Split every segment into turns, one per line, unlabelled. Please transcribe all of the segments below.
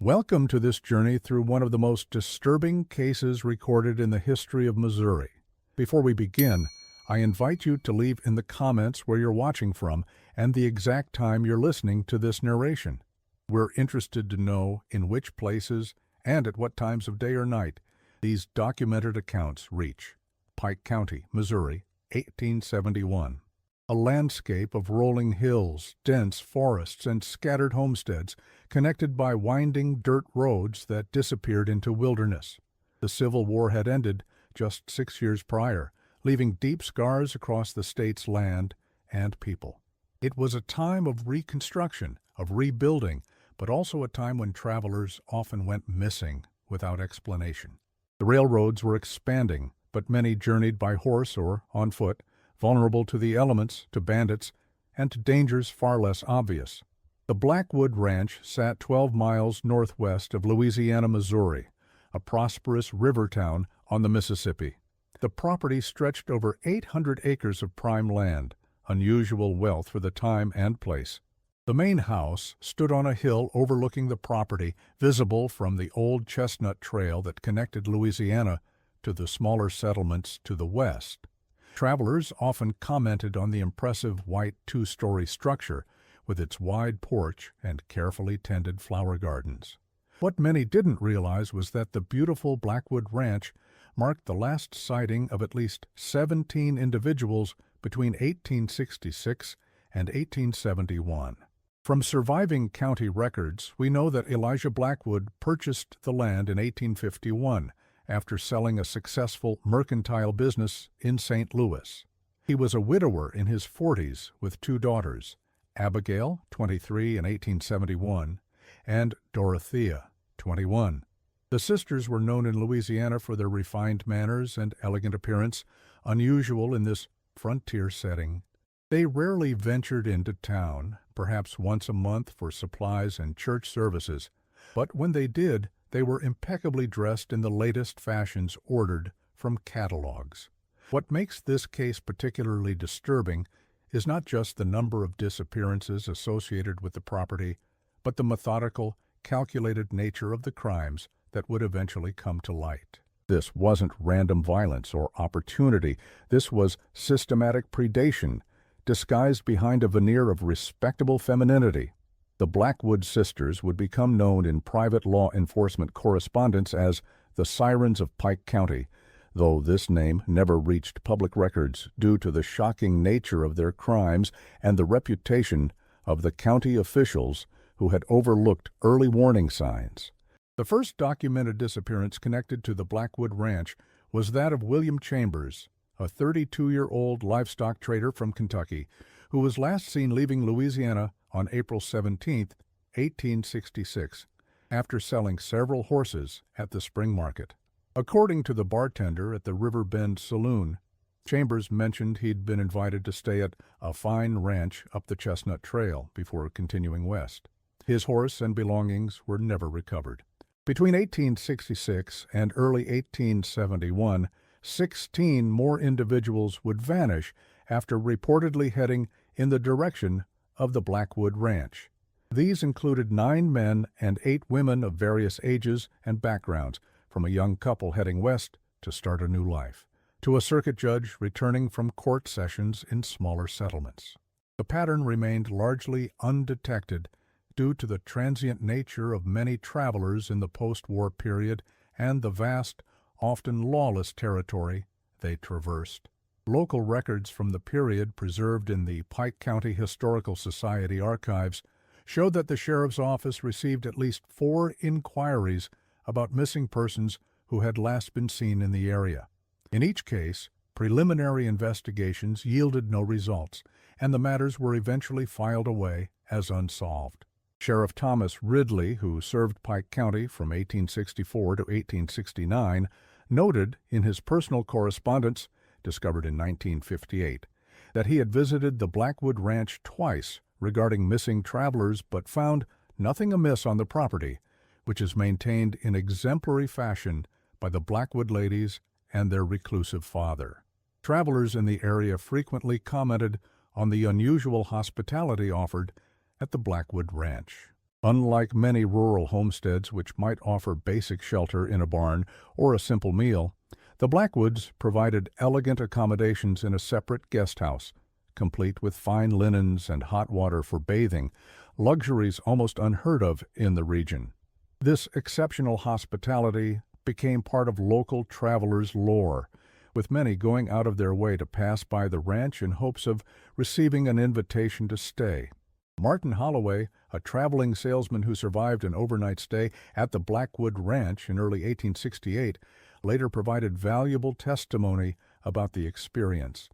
Welcome to this journey through one of the most disturbing cases recorded in the history of Missouri. Before we begin, I invite you to leave in the comments where you're watching from and the exact time you're listening to this narration. We're interested to know in which places and at what times of day or night these documented accounts reach. Pike County, Missouri, 1871. A landscape of rolling hills, dense forests, and scattered homesteads connected by winding dirt roads that disappeared into wilderness. The Civil War had ended just 6 years prior, leaving deep scars across the state's land and people. It was a time of reconstruction, of rebuilding, but also a time when travelers often went missing without explanation. The railroads were expanding, but many journeyed by horse or on foot, vulnerable to the elements, to bandits, and to dangers far less obvious. The Blackwood Ranch sat 12 miles northwest of Louisiana, Missouri, a prosperous river town on the Mississippi. The property stretched over 800 acres of prime land, unusual wealth for the time and place. The main house stood on a hill overlooking the property, visible from the old Chestnut Trail that connected Louisiana to the smaller settlements to the west. Travelers often commented on the impressive white two-story structure with its wide porch and carefully tended flower gardens. What many didn't realize was that the beautiful Blackwood Ranch marked the last sighting of at least 17 individuals between 1866 and 1871. From surviving county records, we know that Elijah Blackwood purchased the land in 1851 after selling a successful mercantile business in St. Louis. He was a widower in his 40s with 2 daughters, Abigail, 23 in 1871, and Dorothea, 21. The sisters were known in Louisiana for their refined manners and elegant appearance, unusual in this frontier setting. They rarely ventured into town, perhaps once a month for supplies and church services, but when they did, they were impeccably dressed in the latest fashions ordered from catalogs. What makes this case particularly disturbing is not just the number of disappearances associated with the property, but the methodical, calculated nature of the crimes that would eventually come to light. This wasn't random violence or opportunity. This was systematic predation, disguised behind a veneer of respectable femininity. The Blackwood sisters would become known in private law enforcement correspondence as the Sirens of Pike County, though this name never reached public records due to the shocking nature of their crimes and the reputation of the county officials who had overlooked early warning signs. The first documented disappearance connected to the Blackwood Ranch was that of William Chambers, a 32-year-old livestock trader from Kentucky, who was last seen leaving Louisiana on April 17, 1866, after selling several horses at the spring market. According to the bartender at the River Bend Saloon, Chambers mentioned he'd been invited to stay at a fine ranch up the Chestnut Trail before continuing west. His horse and belongings were never recovered. Between 1866 and early 1871, 16 more individuals would vanish after reportedly heading in the direction of the Blackwood Ranch. These included 9 men and 8 women of various ages and backgrounds, from a young couple heading west to start a new life, to a circuit judge returning from court sessions in smaller settlements. The pattern remained largely undetected due to the transient nature of many travelers in the post-war period and the vast, often lawless territory they traversed. Local records from the period preserved in the Pike County Historical Society archives showed that the sheriff's office received at least 4 inquiries about missing persons who had last been seen in the area. In each case, preliminary investigations yielded no results, and the matters were eventually filed away as unsolved. Sheriff Thomas Ridley, who served Pike County from 1864 to 1869, noted in his personal correspondence, discovered in 1958, that he had visited the Blackwood Ranch twice regarding missing travelers but found nothing amiss on the property, which is maintained in exemplary fashion by the Blackwood ladies and their reclusive father. Travelers in the area frequently commented on the unusual hospitality offered at the Blackwood Ranch. Unlike many rural homesteads which might offer basic shelter in a barn or a simple meal, the Blackwoods provided elegant accommodations in a separate guest house, complete with fine linens and hot water for bathing, luxuries almost unheard of in the region. This exceptional hospitality became part of local travelers' lore, with many going out of their way to pass by the ranch in hopes of receiving an invitation to stay. Martin Holloway, a traveling salesman who survived an overnight stay at the Blackwood Ranch in early 1868, later provided valuable testimony about the experience.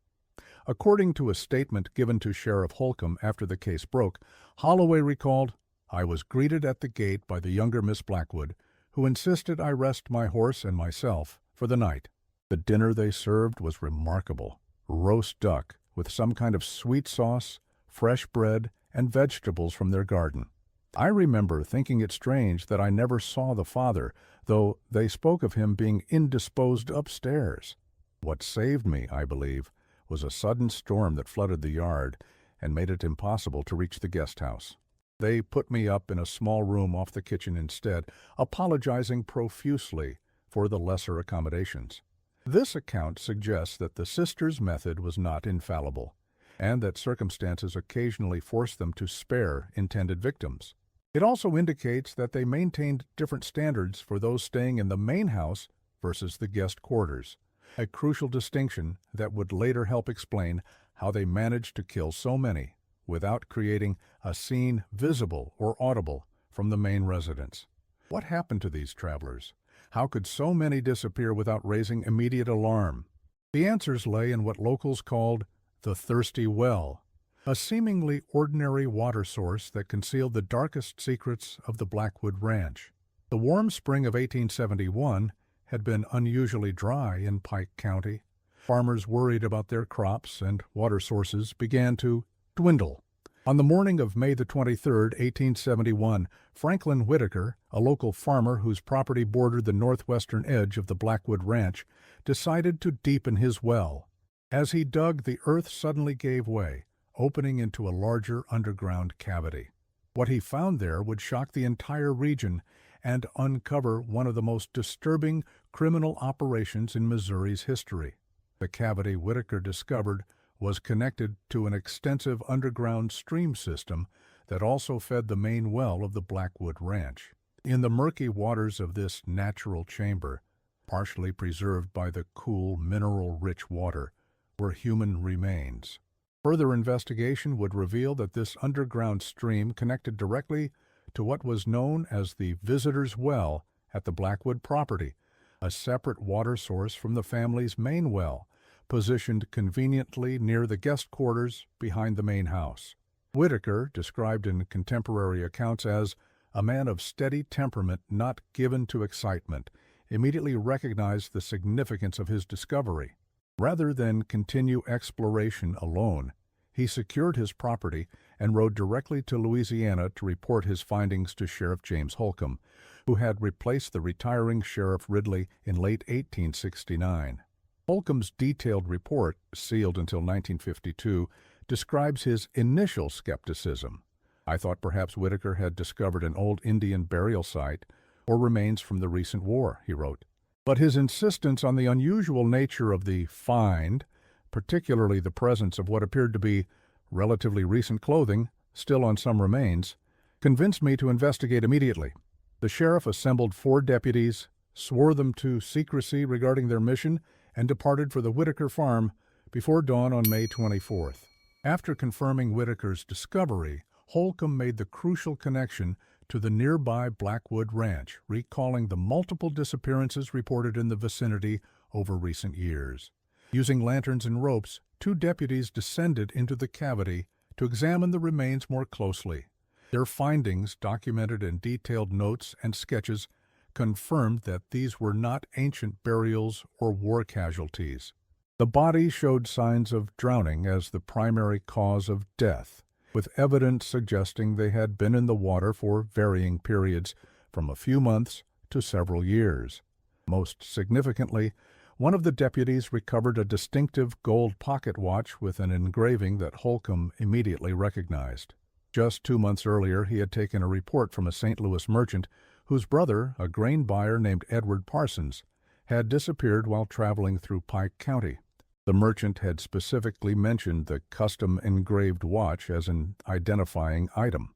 According to a statement given to Sheriff Holcomb after the case broke, Holloway recalled, "I was greeted at the gate by the younger Miss Blackwood, who insisted I rest my horse and myself for the night. The dinner they served was remarkable. Roast duck with some kind of sweet sauce, fresh bread, and vegetables from their garden. I remember thinking it strange that I never saw the father, though they spoke of him being indisposed upstairs. What saved me, I believe, was a sudden storm that flooded the yard and made it impossible to reach the guest house. They put me up in a small room off the kitchen instead, apologizing profusely for the lesser accommodations." This account suggests that the sisters' method was not infallible, and that circumstances occasionally forced them to spare intended victims. It also indicates that they maintained different standards for those staying in the main house versus the guest quarters, a crucial distinction that would later help explain how they managed to kill so many without creating a scene visible or audible from the main residence. What happened to these travelers? How could so many disappear without raising immediate alarm? The answers lay in what locals called the Thirsty Well, a seemingly ordinary water source that concealed the darkest secrets of the Blackwood Ranch. The warm spring of 1871 had been unusually dry in Pike County. Farmers worried about their crops, and water sources began to dwindle. On the morning of May the 23rd, 1871, Franklin Whitaker, a local farmer whose property bordered the northwestern edge of the Blackwood Ranch, decided to deepen his well. As he dug, the earth suddenly gave way, opening into a larger underground cavity. What he found there would shock the entire region and uncover one of the most disturbing criminal operations in Missouri's history. The cavity Whitaker discovered was connected to an extensive underground stream system that also fed the main well of the Blackwood Ranch. In the murky waters of this natural chamber, partially preserved by the cool, mineral-rich water, were human remains. Further investigation would reveal that this underground stream connected directly to what was known as the Visitor's Well at the Blackwood property, a separate water source from the family's main well, positioned conveniently near the guest quarters behind the main house. Whitaker, described in contemporary accounts as a man of steady temperament not given to excitement, immediately recognized the significance of his discovery. Rather than continue exploration alone, he secured his property and rode directly to Louisiana to report his findings to Sheriff James Holcomb, who had replaced the retiring Sheriff Ridley in late 1869. Holcomb's detailed report, sealed until 1952, describes his initial skepticism. "I thought perhaps Whitaker had discovered an old Indian burial site or remains from the recent war," he wrote. But his insistence on the unusual nature of the find, particularly the presence of what appeared to be relatively recent clothing still on some remains, convinced me to investigate immediately. The sheriff assembled 4 deputies, swore them to secrecy regarding their mission, and departed for the Whitaker farm before dawn on May 24th. After confirming Whitaker's discovery, Holcomb made the crucial connection to the nearby Blackwood Ranch, recalling the multiple disappearances reported in the vicinity over recent years. Using lanterns and ropes, 2 deputies descended into the cavity to examine the remains more closely. Their findings, documented in detailed notes and sketches, confirmed that these were not ancient burials or war casualties. The bodies showed signs of drowning as the primary cause of death, with evidence suggesting they had been in the water for varying periods, from a few months to several years. Most significantly, one of the deputies recovered a distinctive gold pocket watch with an engraving that Holcomb immediately recognized. Just 2 months earlier, he had taken a report from a St. Louis merchant whose brother, a grain buyer named Edward Parsons, had disappeared while traveling through Pike County. The merchant had specifically mentioned the custom engraved watch as an identifying item.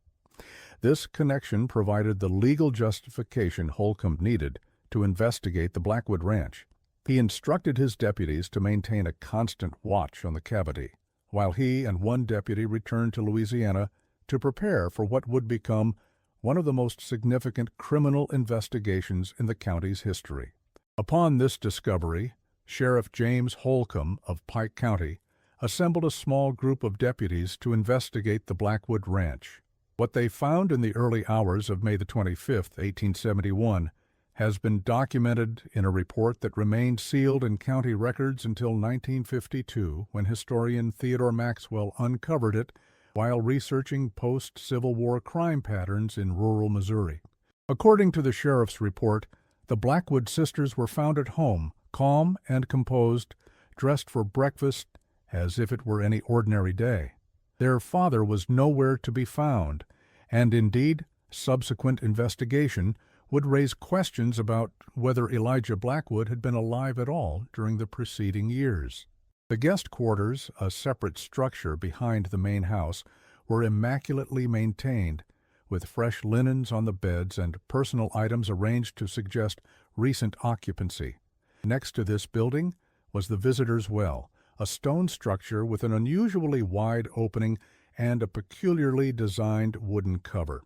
This connection provided the legal justification Holcomb needed to investigate the Blackwood Ranch. He instructed his deputies to maintain a constant watch on the cavity, while he and one deputy returned to Louisiana to prepare for what would become one of the most significant criminal investigations in the county's history. Upon this discovery, Sheriff James Holcomb of Pike County assembled a small group of deputies to investigate the Blackwood Ranch. What they found in the early hours of May the 25th, 1871, has been documented in a report that remained sealed in county records until 1952, when historian Theodore Maxwell uncovered it while researching post-Civil War crime patterns in rural Missouri. According to the sheriff's report, the Blackwood sisters were found at home, calm and composed, dressed for breakfast as if it were any ordinary day. Their father was nowhere to be found, and indeed, subsequent investigation would raise questions about whether Elijah Blackwood had been alive at all during the preceding years. The guest quarters, a separate structure behind the main house, were immaculately maintained, with fresh linens on the beds and personal items arranged to suggest recent occupancy. Next to this building was the visitor's well, a stone structure with an unusually wide opening and a peculiarly designed wooden cover.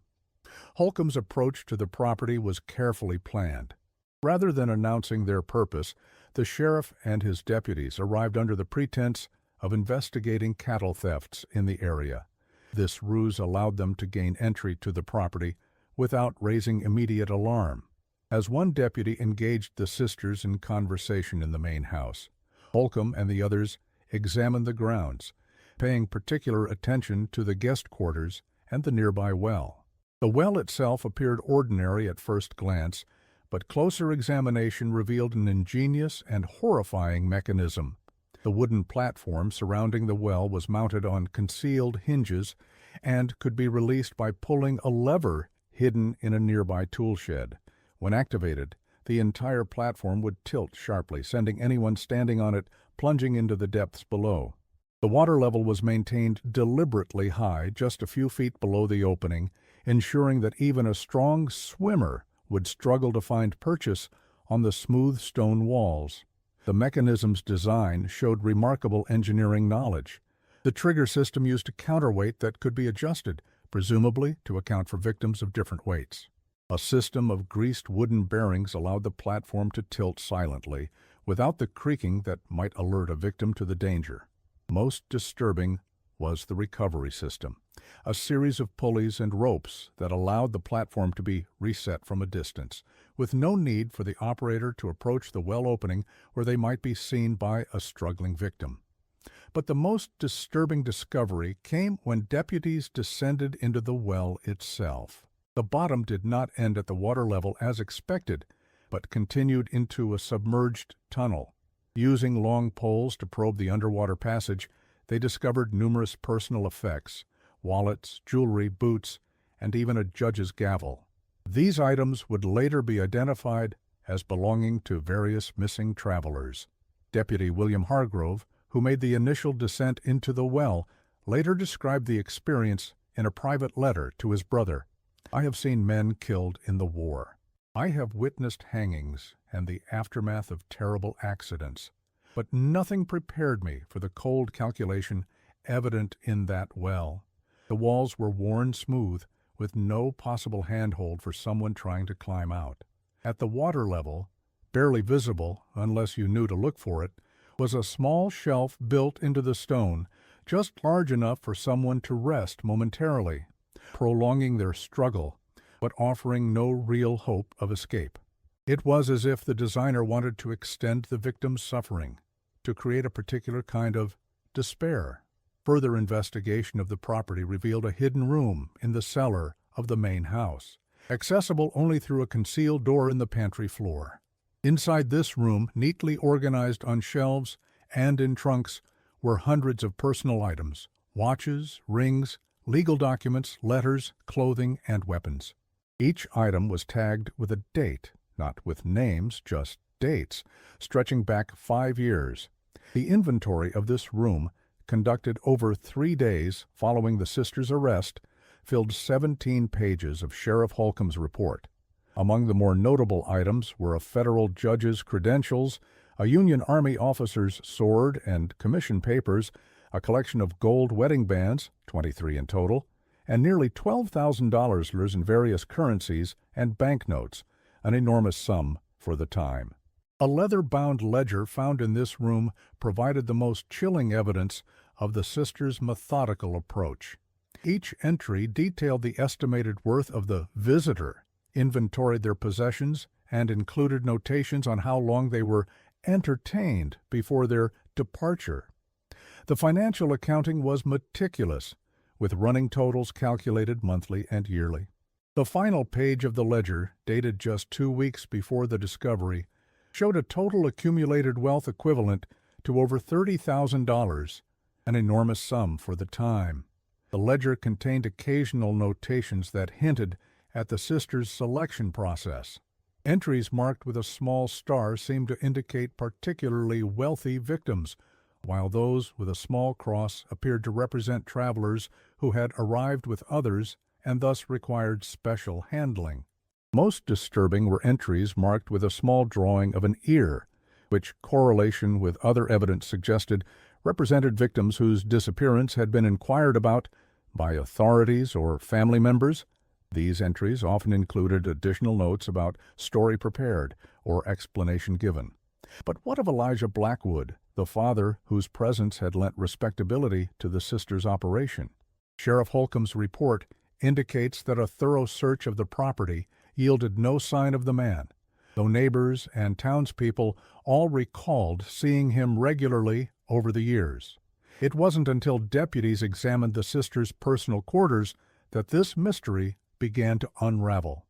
Holcomb's approach to the property was carefully planned. Rather than announcing their purpose, the sheriff and his deputies arrived under the pretense of investigating cattle thefts in the area. This ruse allowed them to gain entry to the property without raising immediate alarm. As one deputy engaged the sisters in conversation in the main house, Holcomb and the others examined the grounds, paying particular attention to the guest quarters and the nearby well. The well itself appeared ordinary at first glance, but closer examination revealed an ingenious and horrifying mechanism. The wooden platform surrounding the well was mounted on concealed hinges and could be released by pulling a lever hidden in a nearby tool shed. When activated, the entire platform would tilt sharply, sending anyone standing on it plunging into the depths below. The water level was maintained deliberately high, just a few feet below the opening, ensuring that even a strong swimmer would struggle to find purchase on the smooth stone walls. The mechanism's design showed remarkable engineering knowledge. The trigger system used a counterweight that could be adjusted, presumably to account for victims of different weights. A system of greased wooden bearings allowed the platform to tilt silently, without the creaking that might alert a victim to the danger. Most disturbing was the recovery system, a series of pulleys and ropes that allowed the platform to be reset from a distance, with no need for the operator to approach the well opening where they might be seen by a struggling victim. But the most disturbing discovery came when deputies descended into the well itself. The bottom did not end at the water level as expected, but continued into a submerged tunnel. Using long poles to probe the underwater passage, they discovered numerous personal effects: wallets, jewelry, boots, and even a judge's gavel. These items would later be identified as belonging to various missing travelers. Deputy William Hargrove, who made the initial descent into the well, later described the experience in a private letter to his brother. "I have seen men killed in the war. I have witnessed hangings and the aftermath of terrible accidents, but nothing prepared me for the cold calculation evident in that well. The walls were worn smooth, with no possible handhold for someone trying to climb out. At the water level, barely visible unless you knew to look for it, was a small shelf built into the stone, just large enough for someone to rest momentarily, prolonging their struggle, but offering no real hope of escape. It was as if the designer wanted to extend the victim's suffering, to create a particular kind of despair. Further investigation of the property revealed a hidden room in the cellar of the main house, accessible only through a concealed door in the pantry floor. Inside this room, neatly organized on shelves and in trunks, were hundreds of personal items: watches, rings, legal documents, letters, clothing, and weapons. Each item was tagged with a date, not with names, just dates, stretching back 5 years. The inventory of this room, conducted over 3 days following the sisters' arrest, filled 17 pages of Sheriff Holcomb's report. Among the more notable items were a federal judge's credentials, a Union Army officer's sword and commission papers, a collection of gold wedding bands, 23 in total, and nearly $12,000 in various currencies and banknotes, an enormous sum for the time. A leather-bound ledger found in this room provided the most chilling evidence of the sisters' methodical approach. Each entry detailed the estimated worth of the visitor, inventoried their possessions, and included notations on how long they were entertained before their departure. The financial accounting was meticulous, with running totals calculated monthly and yearly. The final page of the ledger, dated just 2 weeks before the discovery, showed a total accumulated wealth equivalent to over $30,000, an enormous sum for the time. The ledger contained occasional notations that hinted at the sisters' selection process. Entries marked with a small star seemed to indicate particularly wealthy victims, while those with a small cross appeared to represent travelers who had arrived with others and thus required special handling. Most disturbing were entries marked with a small drawing of an ear, which correlation with other evidence suggested represented victims whose disappearance had been inquired about by authorities or family members. These entries often included additional notes about story prepared or explanation given. But what of Elijah Blackwood, the father whose presence had lent respectability to the sisters' operation? Sheriff Holcomb's report indicates that a thorough search of the property yielded no sign of the man, though neighbors and townspeople all recalled seeing him regularly over the years. It wasn't until deputies examined the sisters' personal quarters that this mystery began to unravel.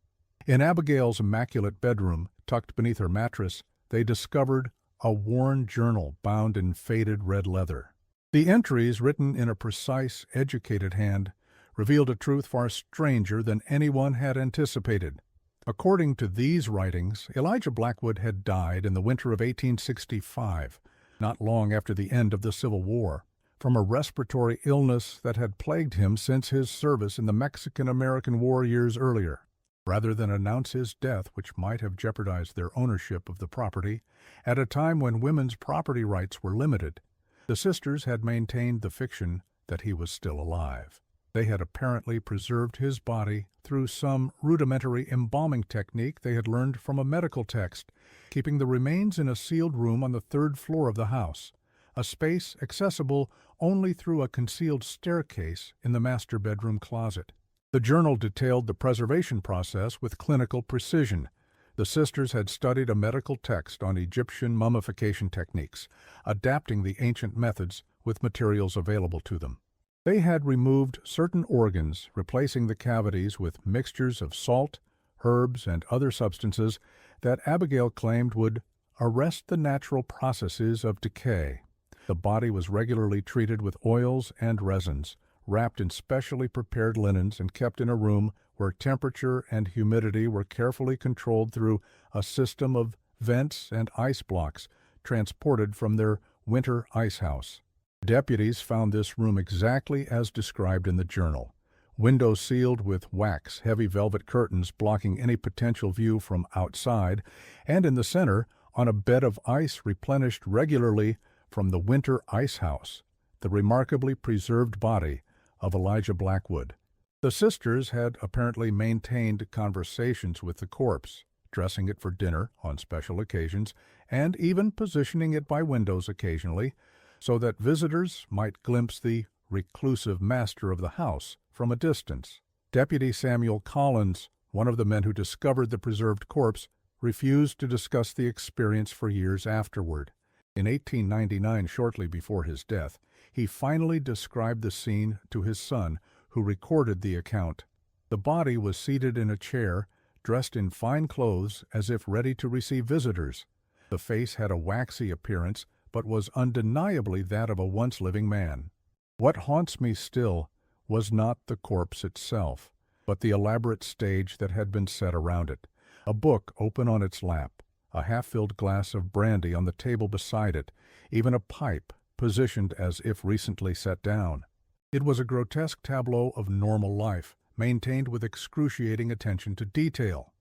In Abigail's immaculate bedroom, tucked beneath her mattress, they discovered a worn journal bound in faded red leather. The entries, written in a precise, educated hand, revealed a truth far stranger than anyone had anticipated. According to these writings, Elijah Blackwood had died in the winter of 1865, not long after the end of the Civil War, from a respiratory illness that had plagued him since his service in the Mexican-American War years earlier. Rather than announce his death, which might have jeopardized their ownership of the property, at a time when women's property rights were limited, the sisters had maintained the fiction that he was still alive. They had apparently preserved his body through some rudimentary embalming technique they had learned from a medical text, keeping the remains in a sealed room on the 3rd floor of the house, a space accessible only through a concealed staircase in the master bedroom closet. The journal detailed the preservation process with clinical precision. The sisters had studied a medical text on Egyptian mummification techniques, adapting the ancient methods with materials available to them. They had removed certain organs, replacing the cavities with mixtures of salt, herbs, and other substances that Abigail claimed would arrest the natural processes of decay. The body was regularly treated with oils and resins, wrapped in specially prepared linens and kept in a room where temperature and humidity were carefully controlled through a system of vents and ice blocks transported from their winter ice house. Deputies found this room exactly as described in the journal. Windows sealed with wax, heavy velvet curtains blocking any potential view from outside, and in the center, on a bed of ice replenished regularly from the winter ice house, the remarkably preserved body of Elijah Blackwood. The sisters had apparently maintained conversations with the corpse, dressing it for dinner on special occasions, and even positioning it by windows occasionally, so that visitors might glimpse the reclusive master of the house from a distance. Deputy Samuel Collins, one of the men who discovered the preserved corpse, refused to discuss the experience for years afterward. In 1899, shortly before his death, he finally described the scene to his son, who recorded the account. The body was seated in a chair, dressed in fine clothes as if ready to receive visitors. The face had a waxy appearance, but was undeniably that of a once living man. What haunts me still was not the corpse itself, but the elaborate stage that had been set around it. A book open on its lap, a half-filled glass of brandy on the table beside it, even a pipe positioned as if recently set down. It was a grotesque tableau of normal life, maintained with excruciating attention to detail.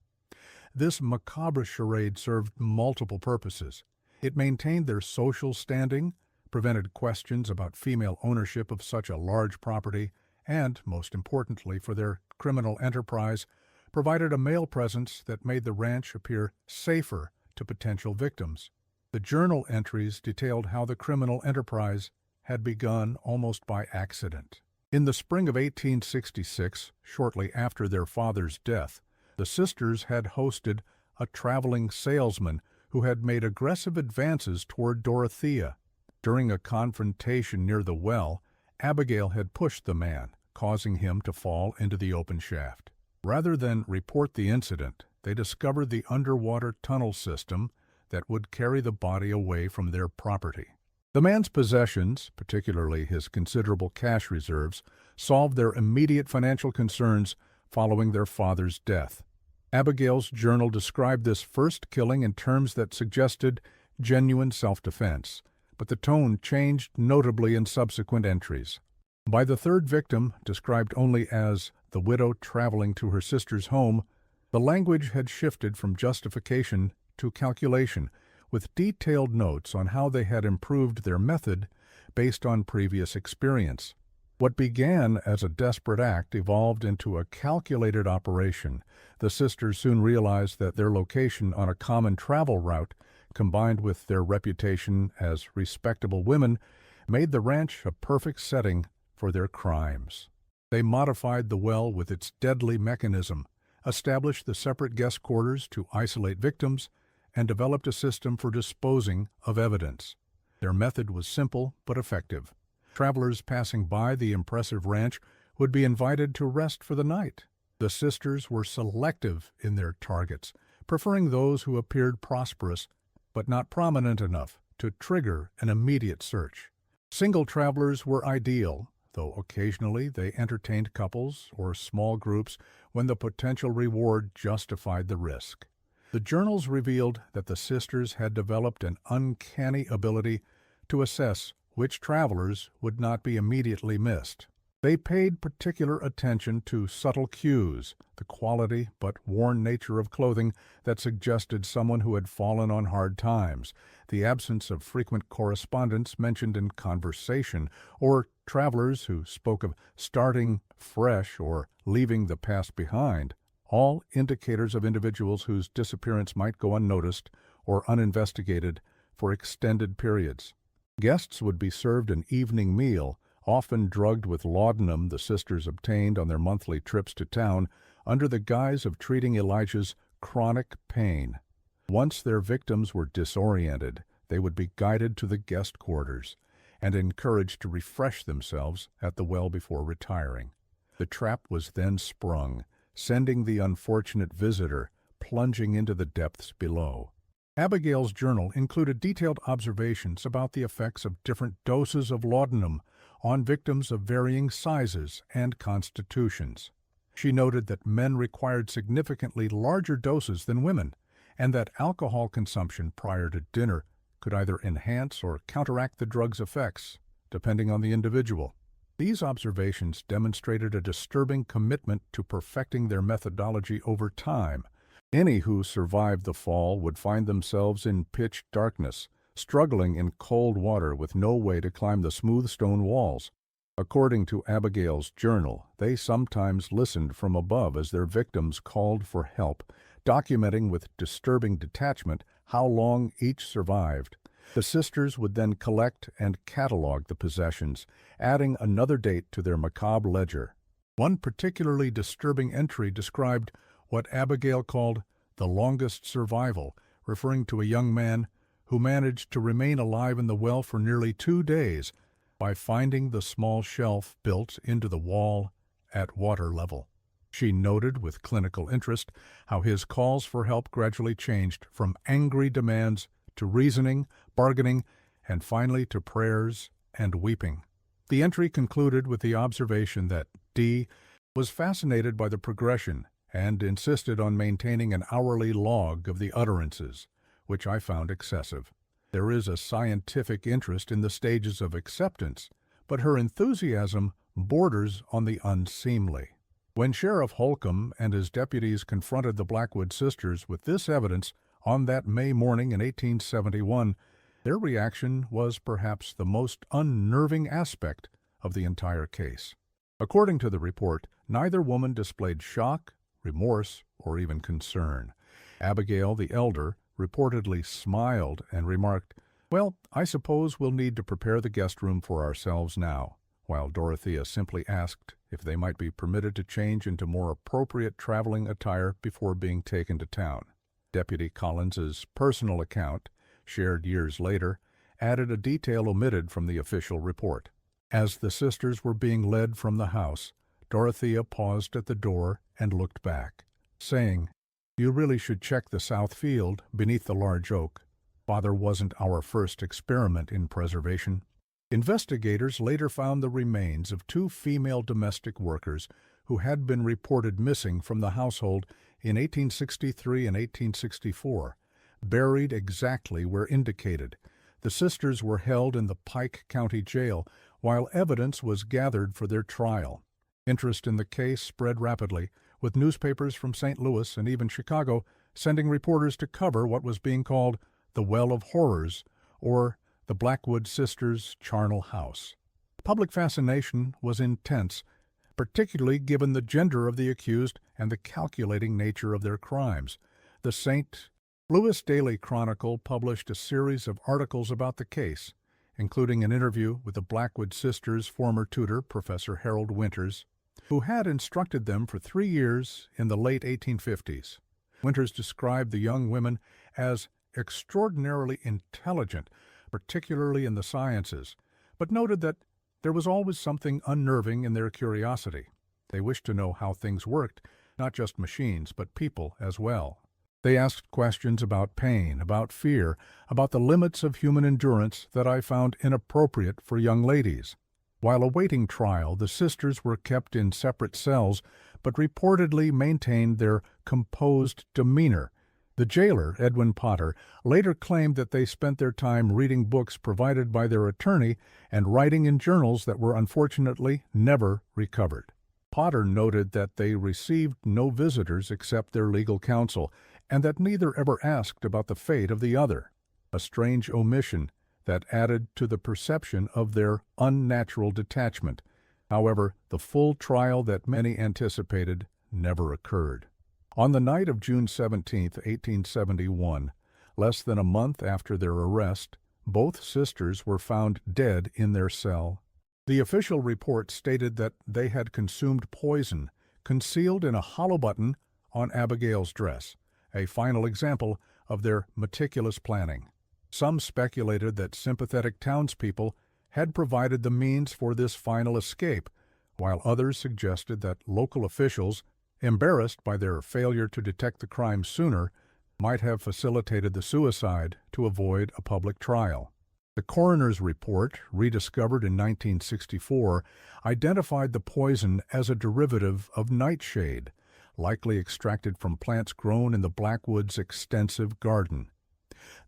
This macabre charade served multiple purposes. It maintained their social standing, prevented questions about female ownership of such a large property, and, most importantly for their criminal enterprise, provided a male presence that made the ranch appear safer to potential victims. The journal entries detailed how the criminal enterprise had begun almost by accident. In the spring of 1866, shortly after their father's death, the sisters had hosted a traveling salesman who had made aggressive advances toward Dorothea. During a confrontation near the well, Abigail had pushed the man, causing him to fall into the open shaft. Rather than report the incident, they discovered the underwater tunnel system that would carry the body away from their property. The man's possessions, particularly his considerable cash reserves, solved their immediate financial concerns following their father's death. Abigail's journal described this first killing in terms that suggested genuine self-defense, but the tone changed notably in subsequent entries. By the third victim, described only as the widow traveling to her sister's home, the language had shifted from justification to calculation, with detailed notes on how they had improved their method based on previous experience. What began as a desperate act evolved into a calculated operation. The sisters soon realized that their location on a common travel route, combined with their reputation as respectable women, made the ranch a perfect setting for their crimes. They modified the well with its deadly mechanism, established the separate guest quarters to isolate victims, and developed a system for disposing of evidence. Their method was simple but effective. Travelers passing by the impressive ranch would be invited to rest for the night. The sisters were selective in their targets, preferring those who appeared prosperous but not prominent enough to trigger an immediate search. Single travelers were ideal, though occasionally they entertained couples or small groups when the potential reward justified the risk. The journals revealed that the sisters had developed an uncanny ability to assess which travelers would not be immediately missed. They paid particular attention to subtle cues, the quality but worn nature of clothing that suggested someone who had fallen on hard times, the absence of frequent correspondence mentioned in conversation, or travelers who spoke of starting fresh or leaving the past behind, all indicators of individuals whose disappearance might go unnoticed or uninvestigated for extended periods. Guests would be served an evening meal, often drugged with laudanum the sisters obtained on their monthly trips to town, under the guise of treating Elijah's chronic pain. Once their victims were disoriented, they would be guided to the guest quarters and encouraged to refresh themselves at the well before retiring. The trap was then sprung, sending the unfortunate visitor plunging into the depths below. Abigail's journal included detailed observations about the effects of different doses of laudanum on victims of varying sizes and constitutions. She noted that men required significantly larger doses than women, and that alcohol consumption prior to dinner could either enhance or counteract the drug's effects, depending on the individual. These observations demonstrated a disturbing commitment to perfecting their methodology over time. Any who survived the fall would find themselves in pitch darkness, struggling in cold water with no way to climb the smooth stone walls. According to Abigail's journal, they sometimes listened from above as their victims called for help, documenting with disturbing detachment how long each survived. The sisters would then collect and catalog the possessions, adding another date to their macabre ledger. One particularly disturbing entry described what Abigail called the longest survival, referring to a young man who managed to remain alive in the well for nearly 2 days by finding the small shelf built into the wall at water level. She noted with clinical interest how his calls for help gradually changed from angry demands to reasoning, bargaining, and finally to prayers and weeping. The entry concluded with the observation that D was fascinated by the progression and insisted on maintaining an hourly log of the utterances, which I found excessive. There is a scientific interest in the stages of acceptance, but her enthusiasm borders on the unseemly. When Sheriff Holcomb and his deputies confronted the Blackwood sisters with this evidence on that May morning in 1871, their reaction was perhaps the most unnerving aspect of the entire case. According to the report, neither woman displayed shock, remorse, or even concern. Abigail, the elder, reportedly smiled and remarked, "Well, I suppose we'll need to prepare the guest room for ourselves now," while Dorothea simply asked if they might be permitted to change into more appropriate traveling attire before being taken to town. Deputy Collins's personal account, shared years later, added a detail omitted from the official report. As the sisters were being led from the house, Dorothea paused at the door and looked back, saying, "You really should check the south field beneath the large oak. Father wasn't our first experiment in preservation." Investigators later found the remains of two female domestic workers who had been reported missing from the household in 1863 and 1864, buried exactly where indicated. The sisters were held in the Pike County Jail while evidence was gathered for their trial. Interest in the case spread rapidly, with newspapers from St. Louis and even Chicago sending reporters to cover what was being called the Well of Horrors, or the Blackwood Sisters' charnel house. Public fascination was intense, particularly given the gender of the accused and the calculating nature of their crimes. The St. Louis Daily Chronicle published a series of articles about the case, including an interview with the Blackwood sisters' former tutor, Professor Harold Winters, who had instructed them for 3 years in the late 1850s. Winters described the young women as extraordinarily intelligent, particularly in the sciences, but noted that there was always something unnerving in their curiosity. They wished to know how things worked, not just machines, but people as well. They asked questions about pain, about fear, about the limits of human endurance that I found inappropriate for young ladies. While awaiting trial, the sisters were kept in separate cells, but reportedly maintained their composed demeanor. The jailer, Edwin Potter, later claimed that they spent their time reading books provided by their attorney and writing in journals that were unfortunately never recovered. Potter noted that they received no visitors except their legal counsel, and that neither ever asked about the fate of the other, a strange omission that added to the perception of their unnatural detachment. However, the full trial that many anticipated never occurred. On the night of June 17, 1871, less than a month after their arrest, both sisters were found dead in their cell. The official report stated that they had consumed poison concealed in a hollow button on Abigail's dress, a final example of their meticulous planning. Some speculated that sympathetic townspeople had provided the means for this final escape, while others suggested that local officials, embarrassed by their failure to detect the crime sooner, might have facilitated the suicide to avoid a public trial. The coroner's report, rediscovered in 1964, identified the poison as a derivative of nightshade, likely extracted from plants grown in the Blackwood's extensive garden.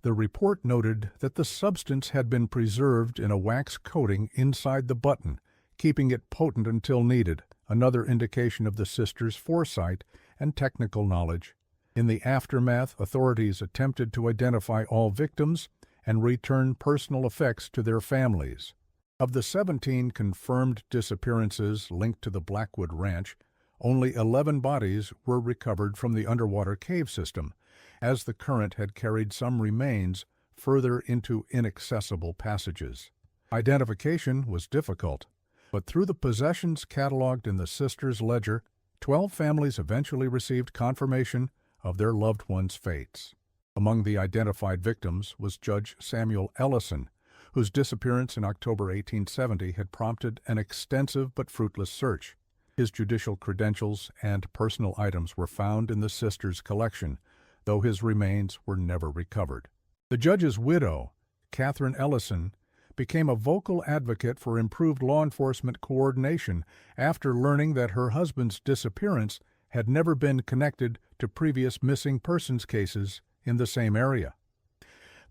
The report noted that the substance had been preserved in a wax coating inside the button, keeping it potent until needed, another indication of the sisters' foresight and technical knowledge. In the aftermath, authorities attempted to identify all victims and return personal effects to their families. Of the 17 confirmed disappearances linked to the Blackwood Ranch, only 11 bodies were recovered from the underwater cave system, as the current had carried some remains further into inaccessible passages. Identification was difficult, but through the possessions cataloged in the sisters' ledger, 12 families eventually received confirmation of their loved ones' fates. Among the identified victims was Judge Samuel Ellison, whose disappearance in October 1870 had prompted an extensive but fruitless search. His judicial credentials and personal items were found in the sisters' collection, though his remains were never recovered. The judge's widow, Catherine Ellison, became a vocal advocate for improved law enforcement coordination after learning that her husband's disappearance had never been connected to previous missing persons cases in the same area.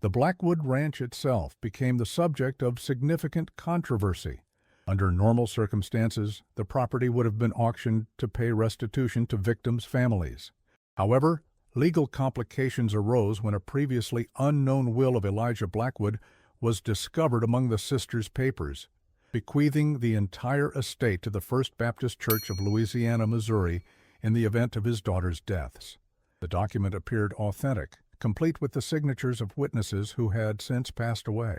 The Blackwood Ranch itself became the subject of significant controversy. Under normal circumstances, the property would have been auctioned to pay restitution to victims' families. However, legal complications arose when a previously unknown will of Elijah Blackwood was discovered among the sisters' papers, bequeathing the entire estate to the First Baptist Church of Louisiana, Missouri, in the event of his daughter's deaths. The document appeared authentic, complete with the signatures of witnesses who had since passed away.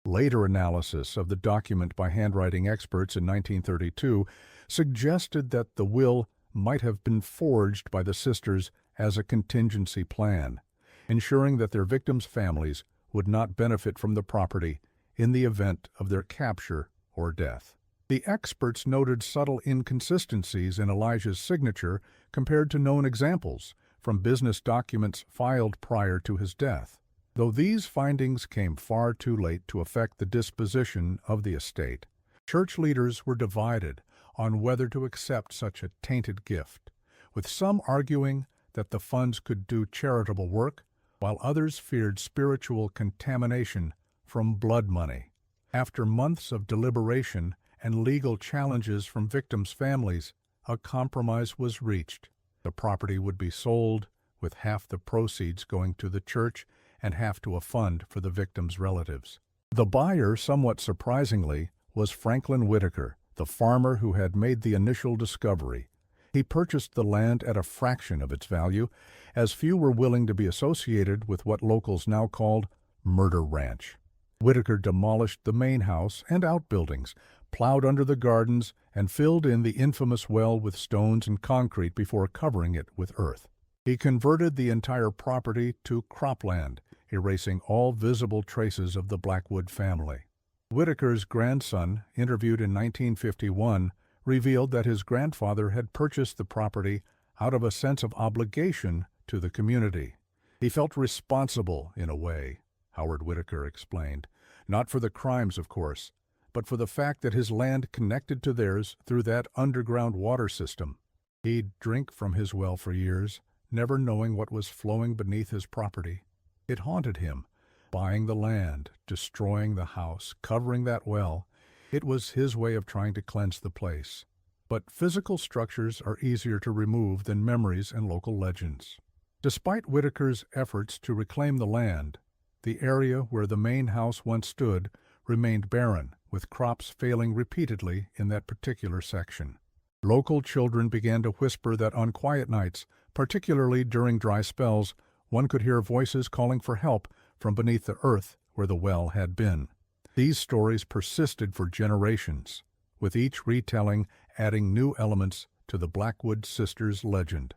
Later analysis of the document by handwriting experts in 1932 suggested that the will might have been forged by the sisters as a contingency plan, ensuring that their victims' families would not benefit from the property in the event of their capture or death. The experts noted subtle inconsistencies in Elijah's signature compared to known examples from business documents filed prior to his death. Though these findings came far too late to affect the disposition of the estate, church leaders were divided on whether to accept such a tainted gift, with some arguing that the funds could do charitable work, while others feared spiritual contamination from blood money. After months of deliberation and legal challenges from victims' families, a compromise was reached. The property would be sold, with half the proceeds going to the church and half to a fund for the victims' relatives. The buyer, somewhat surprisingly, was Franklin Whitaker, the farmer who had made the initial discovery. He purchased the land at a fraction of its value, as few were willing to be associated with what locals now called Murder Ranch. Whitaker demolished the main house and outbuildings, plowed under the gardens, and filled in the infamous well with stones and concrete before covering it with earth. He converted the entire property to cropland, erasing all visible traces of the Blackwood family. Whitaker's grandson, interviewed in 1951, revealed that his grandfather had purchased the property out of a sense of obligation to the community. He felt responsible, in a way, Howard Whitaker explained, not for the crimes, of course, but for the fact that his land connected to theirs through that underground water system. He'd drink from his well for years, never knowing what was flowing beneath his property. It haunted him, buying the land, destroying the house, covering that well. It was his way of trying to cleanse the place. But physical structures are easier to remove than memories and local legends. Despite Whitaker's efforts to reclaim the land, the area where the main house once stood remained barren, with crops failing repeatedly in that particular section. Local children began to whisper that on quiet nights, particularly during dry spells, one could hear voices calling for help from beneath the earth where the well had been. These stories persisted for generations, with each retelling adding new elements to the Blackwood sisters' legend.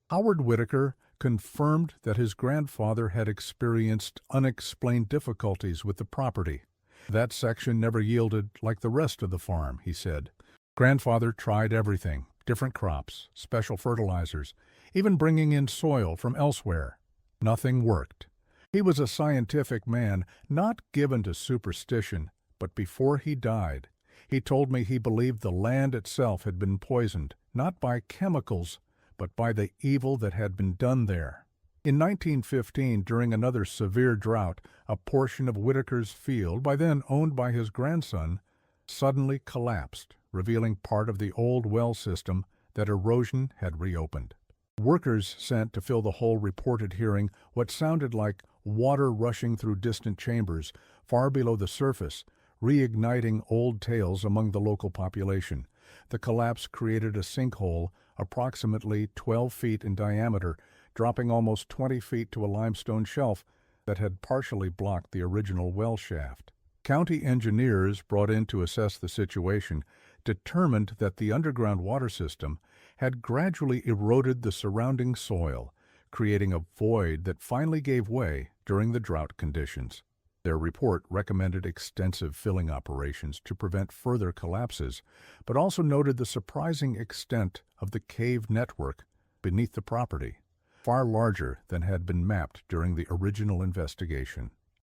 Howard Whitaker confirmed that his grandfather had experienced unexplained difficulties with the property. That section never yielded like the rest of the farm, he said. Grandfather tried everything, different crops, special fertilizers, even bringing in soil from elsewhere. Nothing worked. He was a scientific man, not given to superstition, but before he died, he told me he believed the land itself had been poisoned, not by chemicals, but by the evil that had been done there. In 1915, during another severe drought, a portion of Whitaker's field, by then owned by his grandson, suddenly collapsed, revealing part of the old well system that erosion had reopened. Workers sent to fill the hole reported hearing what sounded like water rushing through distant chambers far below the surface, reigniting old tales among the local population. The collapse created a sinkhole approximately 12 feet in diameter, dropping almost 20 feet to a limestone shelf that had partially blocked the original well shaft. County engineers brought in to assess the situation determined that the underground water system had gradually eroded the surrounding soil, creating a void that finally gave way during the drought conditions. Their report recommended extensive filling operations to prevent further collapses, but also noted the surprising extent of the cave network beneath the property, far larger than had been mapped during the original investigation.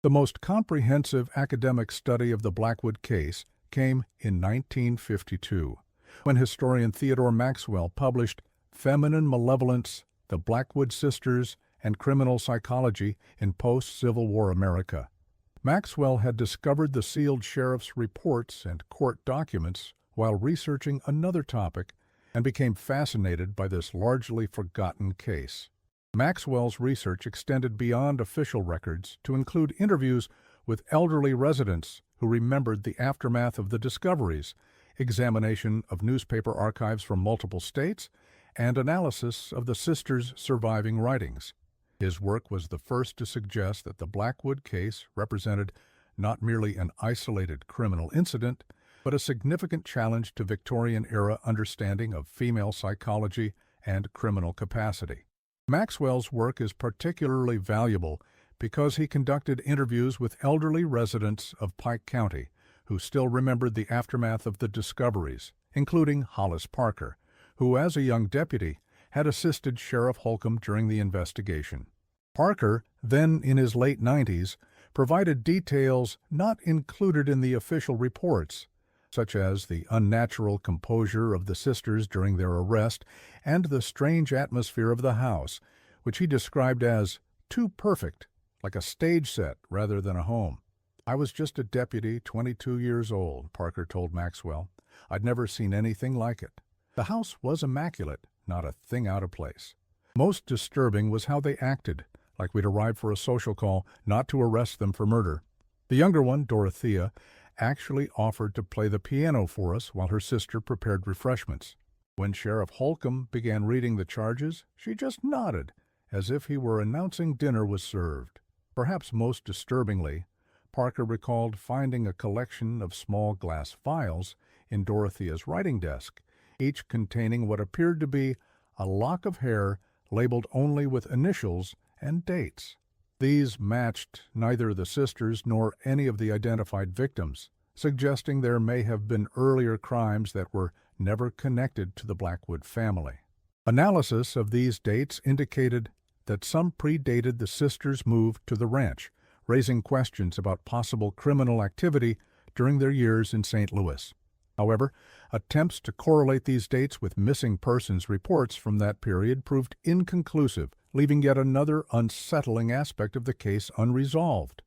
The most comprehensive academic study of the Blackwood case came in 1952, when historian Theodore Maxwell published Feminine Malevolence, The Blackwood Sisters, and Criminal Psychology in Post-Civil War America. Maxwell had discovered the sealed sheriff's reports and court documents while researching another topic and became fascinated by this largely forgotten case. Maxwell's research extended beyond official records to include interviews with elderly residents who remembered the aftermath of the discoveries, examination of newspaper archives from multiple states, and analysis of the sisters' surviving writings. His work was the first to suggest that the Blackwood case represented not merely an isolated criminal incident, but a significant challenge to Victorian-era understanding of female psychology and criminal capacity. Maxwell's work is particularly valuable because he conducted interviews with elderly residents of Pike County who still remembered the aftermath of the discoveries, including Hollis Parker, who as a young deputy had assisted Sheriff Holcomb during the investigation. Parker, then in his late 90s, provided details not included in the official reports, such as the unnatural composure of the sisters during their arrest and the strange atmosphere of the house, which he described as too perfect, like a stage set rather than a home. "I was just a deputy, 22 years old," Parker told Maxwell. "I'd never seen anything like it. The house was immaculate, not a thing out of place. Most disturbing was how they acted, like we'd arrived for a social call, not to arrest them for murder. The younger one, Dorothea, actually offered to play the piano for us while her sister prepared refreshments. When Sheriff Holcomb began reading the charges, she just nodded, as if he were announcing dinner was served." Perhaps most disturbingly, Parker recalled finding a collection of small glass vials in Dorothea's writing desk, each containing what appeared to be a lock of hair labeled only with initials and dates. These matched neither the sisters nor any of the identified victims, suggesting there may have been earlier crimes that were never connected to the Blackwood family. Analysis of these dates indicated that some predated the sisters' move to the ranch, raising questions about possible criminal activity during their years in St. Louis. However, attempts to correlate these dates with missing persons reports from that period proved inconclusive, leaving yet another unsettling aspect of the case unresolved.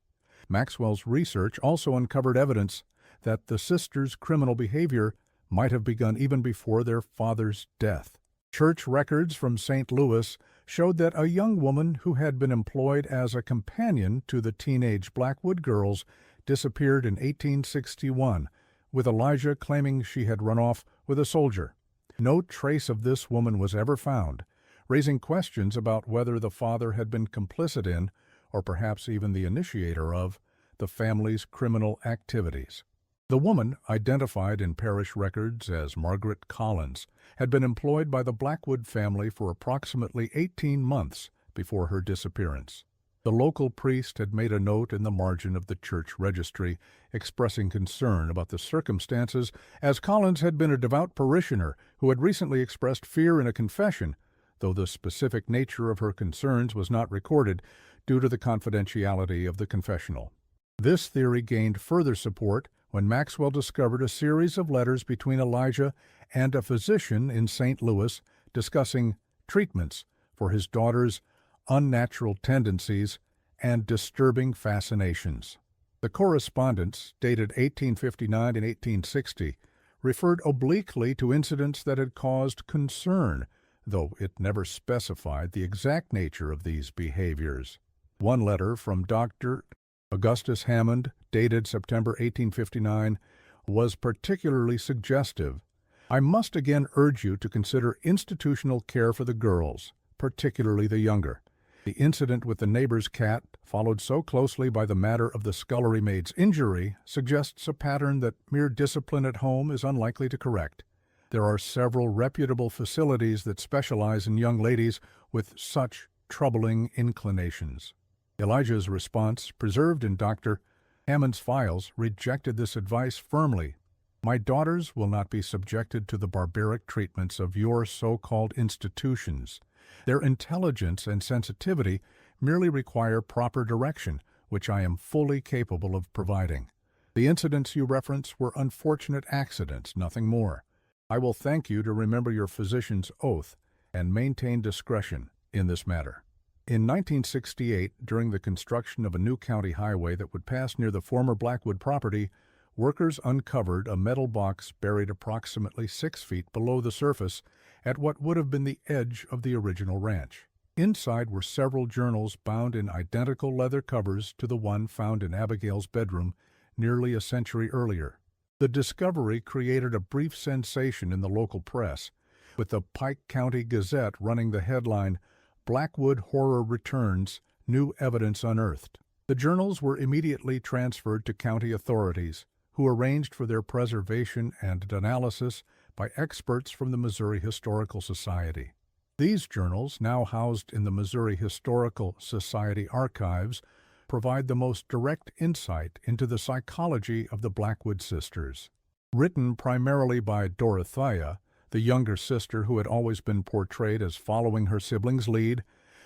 Maxwell's research also uncovered evidence that the sisters' criminal behavior might have begun even before their father's death. Church records from St. Louis showed that a young woman who had been employed as a companion to the teenage Blackwood girls disappeared in 1861, with Elijah claiming she had run off with a soldier. No trace of this woman was ever found, raising questions about whether the father had been complicit in, or perhaps even the initiator of, the family's criminal activities. The woman, identified in parish records as Margaret Collins, had been employed by the Blackwood family for approximately 18 months before her disappearance. The local priest had made a note in the margin of the church registry expressing concern about the circumstances, as Collins had been a devout parishioner who had recently expressed fear in a confession, though the specific nature of her concerns was not recorded due to the confidentiality of the confessional. This theory gained further support when Maxwell discovered a series of letters between Elijah and a physician in St. Louis discussing treatments for his daughter's unnatural tendencies and disturbing fascinations. The correspondence, dated 1859 and 1860, referred obliquely to incidents that had caused concern, though it never specified the exact nature of these behaviors. One letter from Dr. Augustus Hammond, dated September 1859, was particularly suggestive. "I must again urge you to consider institutional care for the girls, particularly the younger. The incident with the neighbor's cat, followed so closely by the matter of the scullery maid's injury, suggests a pattern that mere discipline at home is unlikely to correct. There are several reputable facilities that specialize in young ladies with such troubling inclinations." Elijah's response, preserved in Dr. Hammond's files, rejected this advice firmly. "My daughters will not be subjected to the barbaric treatments of your so-called institutions. Their intelligence and sensitivity merely require proper direction, which I am fully capable of providing. The incidents you reference were unfortunate accidents, nothing more. I will thank you to remember your physician's oath and maintain discretion in this matter. In 1968, during the construction of a new county highway that would pass near the former Blackwood property, workers uncovered a metal box buried approximately 6 feet below the surface at what would have been the edge of the original ranch. Inside were several journals bound in identical leather covers to the one found in Abigail's bedroom nearly a century earlier. The discovery created a brief sensation in the local press, with the Pike County Gazette running the headline, "Blackwood Horror Returns, New Evidence Unearthed." The journals were immediately transferred to county authorities, who arranged for their preservation and analysis by experts from the Missouri Historical Society. These journals, now housed in the Missouri Historical Society archives, provide the most direct insight into the psychology of the Blackwood sisters. Written primarily by Dorothea, the younger sister who had always been portrayed as following her siblings' lead,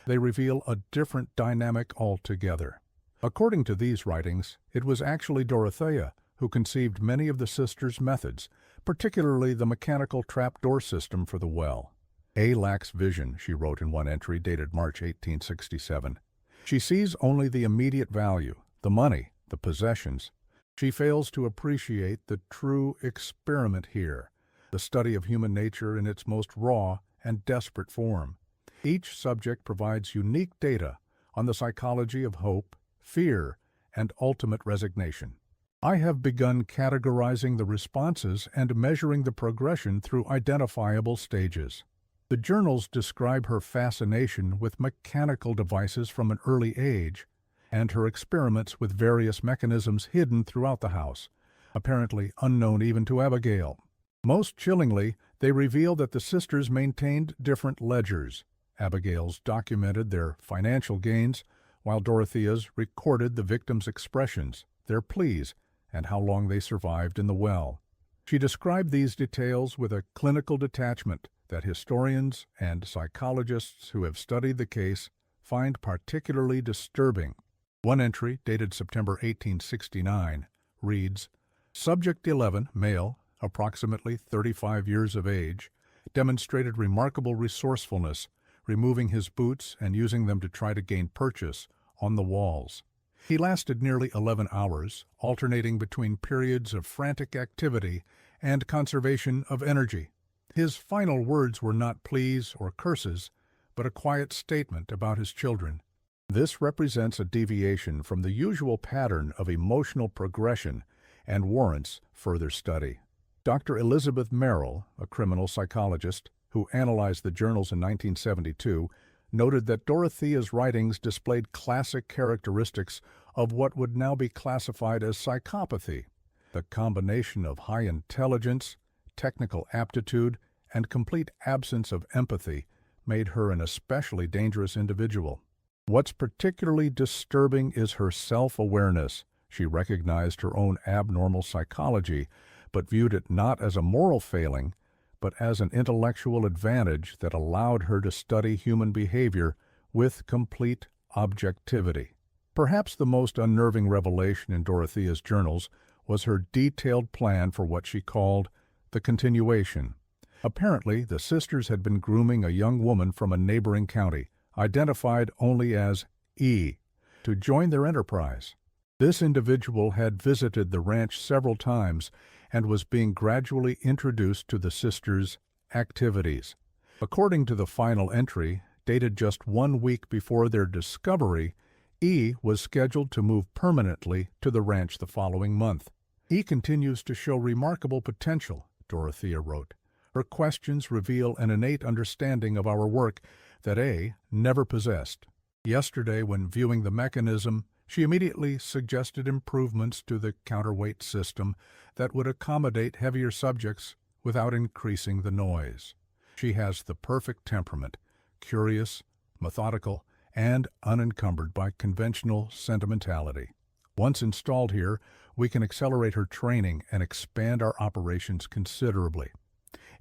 they reveal a different dynamic altogether. According to these writings, it was actually Dorothea who conceived many of the sisters' methods, particularly the mechanical trapdoor system for the well. "A lacks vision," she wrote in one entry dated March 1867. "She sees only the immediate value, the money, the possessions. She fails to appreciate the true experiment here, the study of human nature in its most raw and desperate form. Each subject provides unique data on the psychology of hope, fear, and ultimate resignation. I have begun categorizing the responses and measuring the progression through identifiable stages." The journals describe her fascination with mechanical devices from an early age and her experiments with various mechanisms hidden throughout the house, apparently unknown even to Abigail. Most chillingly, they reveal that the sisters maintained different ledgers. Abigail's documented their financial gains, while Dorothea's recorded the victims' expressions, their pleas, and how long they survived in the well. She described these details with a clinical detachment that historians and psychologists who have studied the case find particularly disturbing. One entry, dated September 1869, reads, "Subject 11, male, approximately 35 years of age, demonstrated remarkable resourcefulness, removing his boots and using them to try to gain purchase on the walls. He lasted nearly 11 hours, alternating between periods of frantic activity and conservation of energy. His final words were not pleas or curses, but a quiet statement about his children. This represents a deviation from the usual pattern of emotional progression and warrants further study." Dr. Elizabeth Merrill, a criminal psychologist who analyzed the journals in 1972, noted that Dorothea's writings displayed classic characteristics of what would now be classified as psychopathy. The combination of high intelligence, technical aptitude, and complete absence of empathy made her an especially dangerous individual. What's particularly disturbing is her self-awareness. She recognized her own abnormal psychology, but viewed it not as a moral failing, but as an intellectual advantage that allowed her to study human behavior with complete objectivity. Perhaps the most unnerving revelation in Dorothea's journals was her detailed plan for what she called the continuation. Apparently, the sisters had been grooming a young woman from a neighboring county, identified only as E, to join their enterprise. This individual had visited the ranch several times and was being gradually introduced to the sisters' activities. According to the final entry, dated just 1 week before their discovery, E was scheduled to move permanently to the ranch the following month. "E continues to show remarkable potential," Dorothea wrote. "Her questions reveal an innate understanding of our work that A never possessed. Yesterday, when viewing the mechanism, she immediately suggested improvements to the counterweight system that would accommodate heavier subjects without increasing the noise. She has the perfect temperament, curious, methodical, and unencumbered by conventional sentimentality. Once installed here, we can accelerate her training and expand our operations considerably.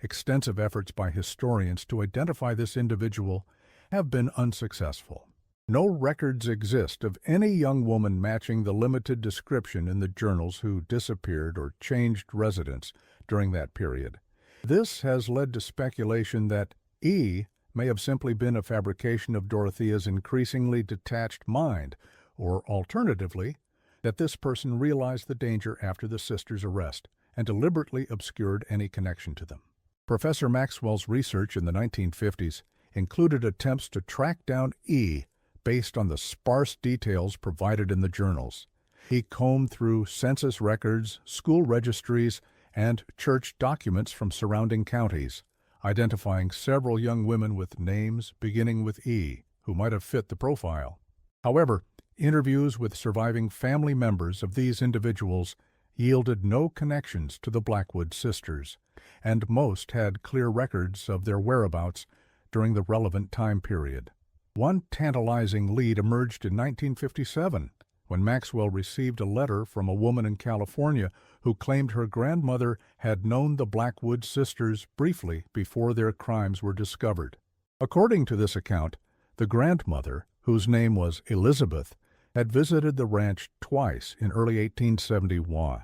Extensive efforts by historians to identify this individual have been unsuccessful. No records exist of any young woman matching the limited description in the journals who disappeared or changed residence during that period. This has led to speculation that E may have simply been a fabrication of Dorothea's increasingly detached mind, or alternatively, that this person realized the danger after the sisters' arrest and deliberately obscured any connection to them. Professor Maxwell's research in the 1950s included attempts to track down E based on the sparse details provided in the journals. He combed through census records, school registries, and church documents from surrounding counties, identifying several young women with names beginning with E who might have fit the profile. However, interviews with surviving family members of these individuals yielded no connections to the Blackwood sisters, and most had clear records of their whereabouts during the relevant time period. One tantalizing lead emerged in 1957 when Maxwell received a letter from a woman in California who claimed her grandmother had known the Blackwood sisters briefly before their crimes were discovered. According to this account, the grandmother, whose name was Elizabeth, had visited the ranch twice in early 1871,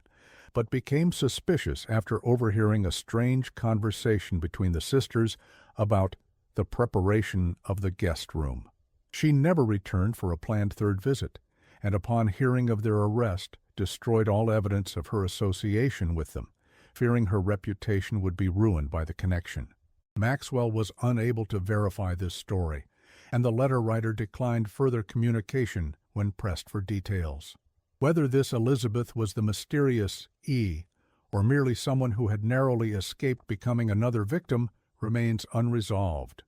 but became suspicious after overhearing a strange conversation between the sisters about the preparation of the guest room. She never returned for a planned third visit, and upon hearing of their arrest, destroyed all evidence of her association with them, fearing her reputation would be ruined by the connection. Maxwell was unable to verify this story, and the letter writer declined further communication when pressed for details. Whether this Elizabeth was the mysterious E, or merely someone who had narrowly escaped becoming another victim, remains unresolved.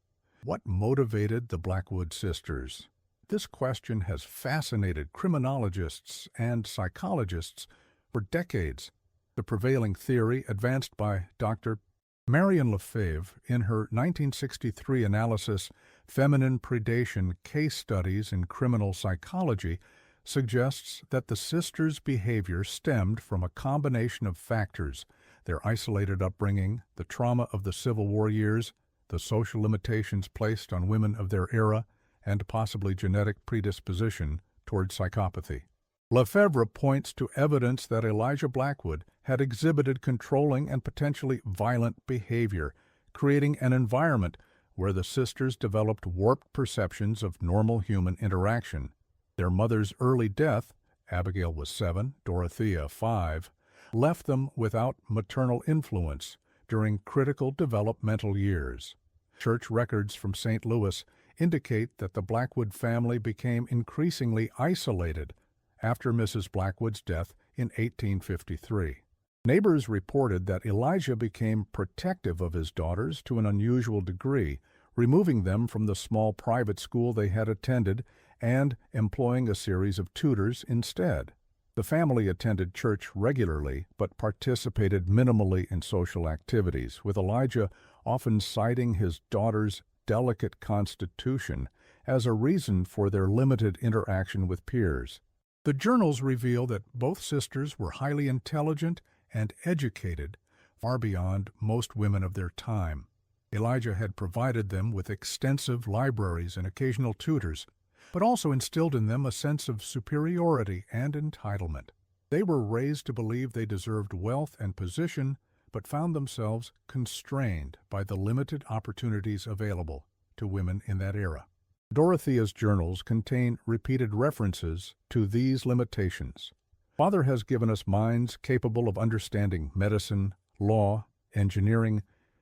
What motivated the Blackwood sisters? This question has fascinated criminologists and psychologists for decades. The prevailing theory, advanced by Dr. Marion Lefebvre in her 1963 analysis, Feminine Predation Case Studies in Criminal Psychology, suggests that the sisters' behavior stemmed from a combination of factors: their isolated upbringing, the trauma of the Civil War years, the social limitations placed on women of their era, and possibly genetic predisposition toward psychopathy. Lefebvre points to evidence that Elijah Blackwood had exhibited controlling and potentially violent behavior, creating an environment where the sisters developed warped perceptions of normal human interaction. Their mother's early death, Abigail was 7, Dorothea 5, left them without maternal influence during critical developmental years. Church records from St. Louis indicate that the Blackwood family became increasingly isolated after Mrs. Blackwood's death in 1853. Neighbors reported that Elijah became protective of his daughters to an unusual degree, removing them from the small private school they had attended and employing a series of tutors instead. The family attended church regularly but participated minimally in social activities, with Elijah often citing his daughter's delicate constitution as a reason for their limited interaction with peers. The journals reveal that both sisters were highly intelligent and educated, far beyond most women of their time. Elijah had provided them with extensive libraries and occasional tutors, but also instilled in them a sense of superiority and entitlement. They were raised to believe they deserved wealth and position, but found themselves constrained by the limited opportunities available to women in that era. Dorothea's journals contain repeated references to these limitations. Father has given us minds capable of understanding medicine, law, engineering,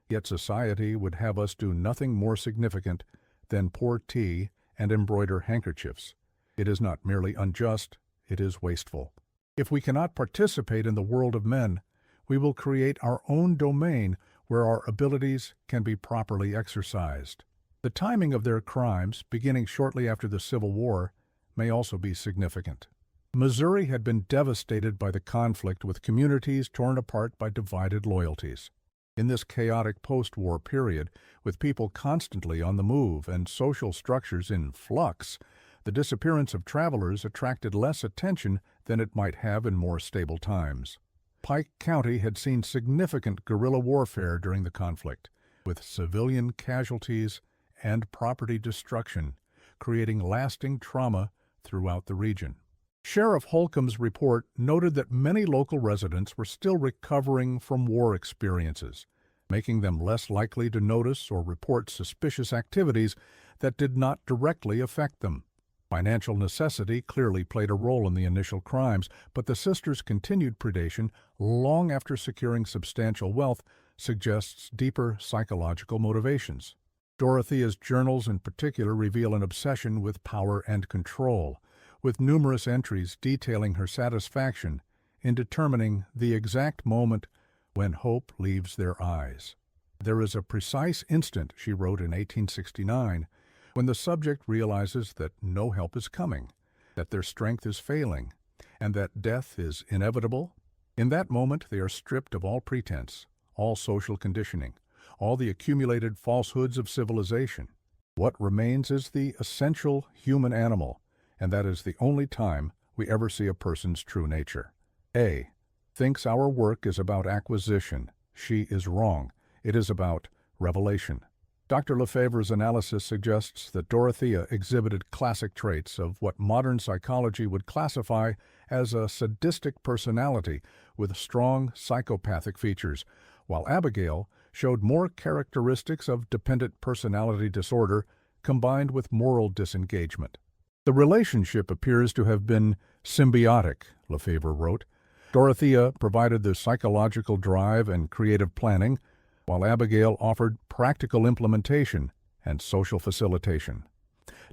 yet society would have us do nothing more significant than pour tea and embroider handkerchiefs. It is not merely unjust, it is wasteful. If we cannot participate in the world of men, we will create our own domain where our abilities can be properly exercised. The timing of their crimes, beginning shortly after the Civil War, may also be significant. Missouri had been devastated by the conflict, with communities torn apart by divided loyalties. In this chaotic post-war period, with people constantly on the move and social structures in flux, the disappearance of travelers attracted less attention than it might have in more stable times. Pike County had seen significant guerrilla warfare during the conflict, with civilian casualties and property destruction, creating lasting trauma throughout the region. Sheriff Holcomb's report noted that many local residents were still recovering from war experiences, making them less likely to notice or report suspicious activities that did not directly affect them. Financial necessity clearly played a role in the initial crimes, but the sisters' continued predation long after securing substantial wealth suggests deeper psychological motivations. Dorothea's journals in particular reveal an obsession with power and control, with numerous entries detailing her satisfaction in determining the exact moment when hope leaves their eyes. There is a precise instant, she wrote in 1869, when the subject realizes that no help is coming, that their strength is failing, and that death is inevitable. In that moment, they are stripped of all pretense, all social conditioning, all the accumulated falsehoods of civilization. What remains is the essential human animal, and that is the only time we ever see a person's true nature. A. Thinks our work is about acquisition. She is wrong. It is about revelation. Dr. Lefebvre's analysis suggests that Dorothea exhibited classic traits of what modern psychology would classify as a sadistic personality with strong psychopathic features, while Abigail showed more characteristics of dependent personality disorder combined with moral disengagement. The relationship appears to have been symbiotic, Lefebvre wrote. Dorothea provided the psychological drive and creative planning, while Abigail offered practical implementation and social facilitation.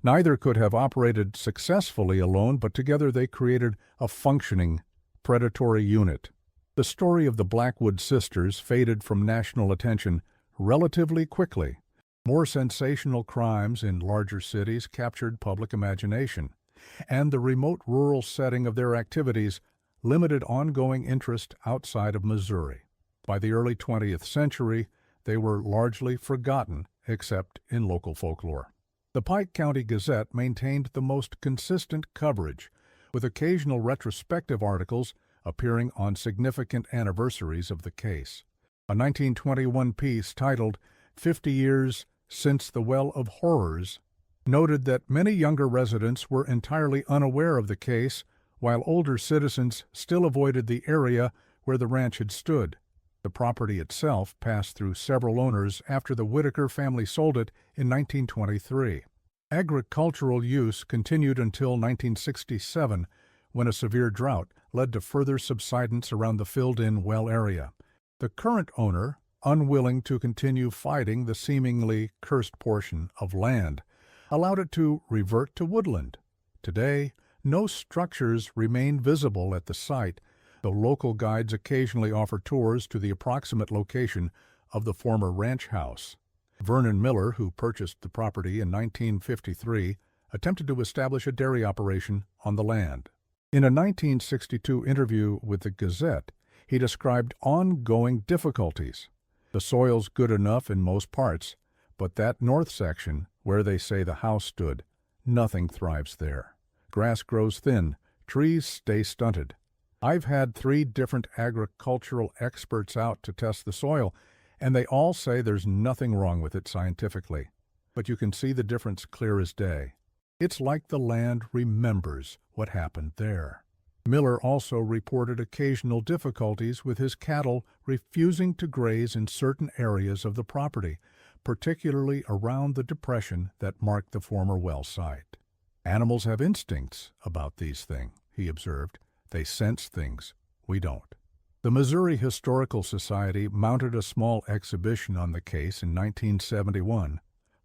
Neither could have operated successfully alone, but together they created a functioning predatory unit. The story of the Blackwood sisters faded from national attention relatively quickly. More sensational crimes in larger cities captured public imagination, and the remote rural setting of their activities limited ongoing interest outside of Missouri. By the early 20th century, they were largely forgotten, except in local folklore. The Pike County Gazette maintained the most consistent coverage, with occasional retrospective articles appearing on significant anniversaries of the case. A 1921 piece titled 50 Years Since the Well of Horrors noted that many younger residents were entirely unaware of the case, while older citizens still avoided the area where the ranch had stood. The property itself passed through several owners after the Whitaker family sold it in 1923. Agricultural use continued until 1967, when a severe drought led to further subsidence around the filled-in well area. The current owner, unwilling to continue fighting the seemingly cursed portion of land, allowed it to revert to woodland. Today, no structures remain visible at the site, though local guides occasionally offer tours to the approximate location of the former ranch house. Vernon Miller, who purchased the property in 1953, attempted to establish a dairy operation on the land. In a 1962 interview with the Gazette, he described ongoing difficulties. The soil's good enough in most parts, but that north section, where they say the house stood, nothing thrives there. Grass grows thin, trees stay stunted. I've had 3 different agricultural experts out to test the soil, and they all say there's nothing wrong with it scientifically. But you can see the difference clear as day. It's like the land remembers what happened there. Miller also reported occasional difficulties with his cattle refusing to graze in certain areas of the property, particularly around the depression that marked the former well site. Animals have instincts about these things, he observed. They sense things we don't. The Missouri Historical Society mounted a small exhibition on the case in 1971,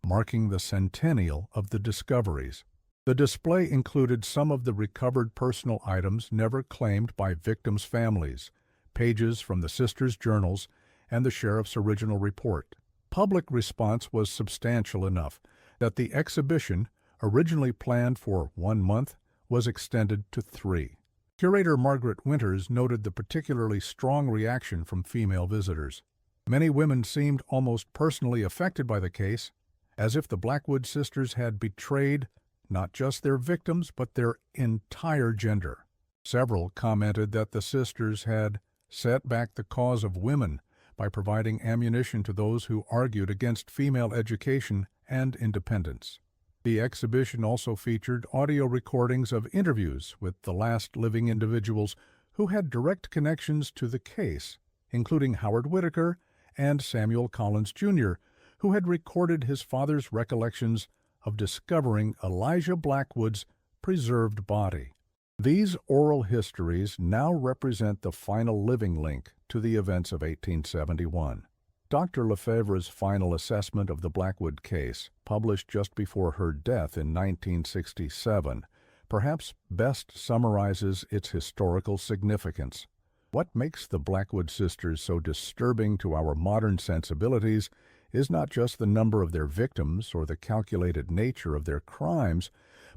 marking the centennial of the discoveries. The display included some of the recovered personal items never claimed by victims' families, pages from the sisters' journals, and the sheriff's original report. Public response was substantial enough that the exhibition, originally planned for 1 month, was extended to 3. Curator Margaret Winters noted the particularly strong reaction from female visitors. Many women seemed almost personally affected by the case, as if the Blackwood sisters had betrayed not just their victims, but their entire gender. Several commented that the sisters had set back the cause of women by providing ammunition to those who argued against female education and independence. The exhibition also featured audio recordings of interviews with the last living individuals who had direct connections to the case, including Howard Whittaker and Samuel Collins, Jr., who had recorded his father's recollections of discovering Elijah Blackwood's preserved body. These oral histories now represent the final living link to the events of 1871. Dr. Lefebvre's final assessment of the Blackwood case, published just before her death in 1967, perhaps best summarizes its historical significance. What makes the Blackwood sisters so disturbing to our modern sensibilities is not just the number of their victims or the calculated nature of their crimes,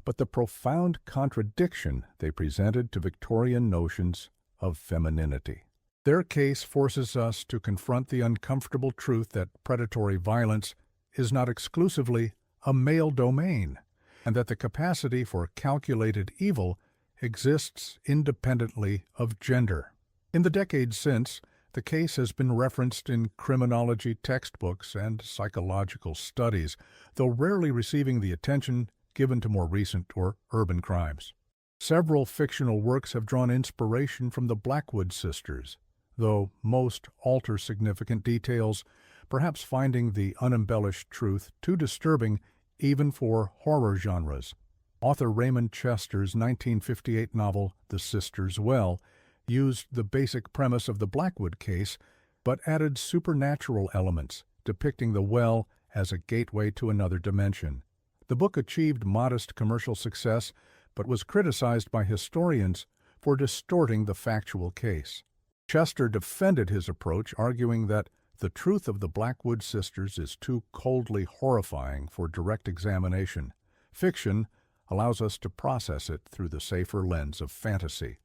but the profound contradiction they presented to Victorian notions of femininity. Their case forces us to confront the uncomfortable truth that predatory violence is not exclusively a male domain, and that the capacity for calculated evil exists independently of gender. In the decades since, the case has been referenced in criminology textbooks and psychological studies, though rarely receiving the attention given to more recent or urban crimes. Several fictional works have drawn inspiration from the Blackwood sisters, though most alter significant details, perhaps finding the unembellished truth too disturbing even for horror genres. Author Raymond Chester's 1958 novel The Sisters' Well used the basic premise of the Blackwood case, but added supernatural elements, depicting the well as a gateway to another dimension. The book achieved modest commercial success, but was criticized by historians for distorting the factual case. Chester defended his approach, arguing that the truth of the Blackwood sisters is too coldly horrifying for direct examination. Fiction allows us to process it through the safer lens of fantasy.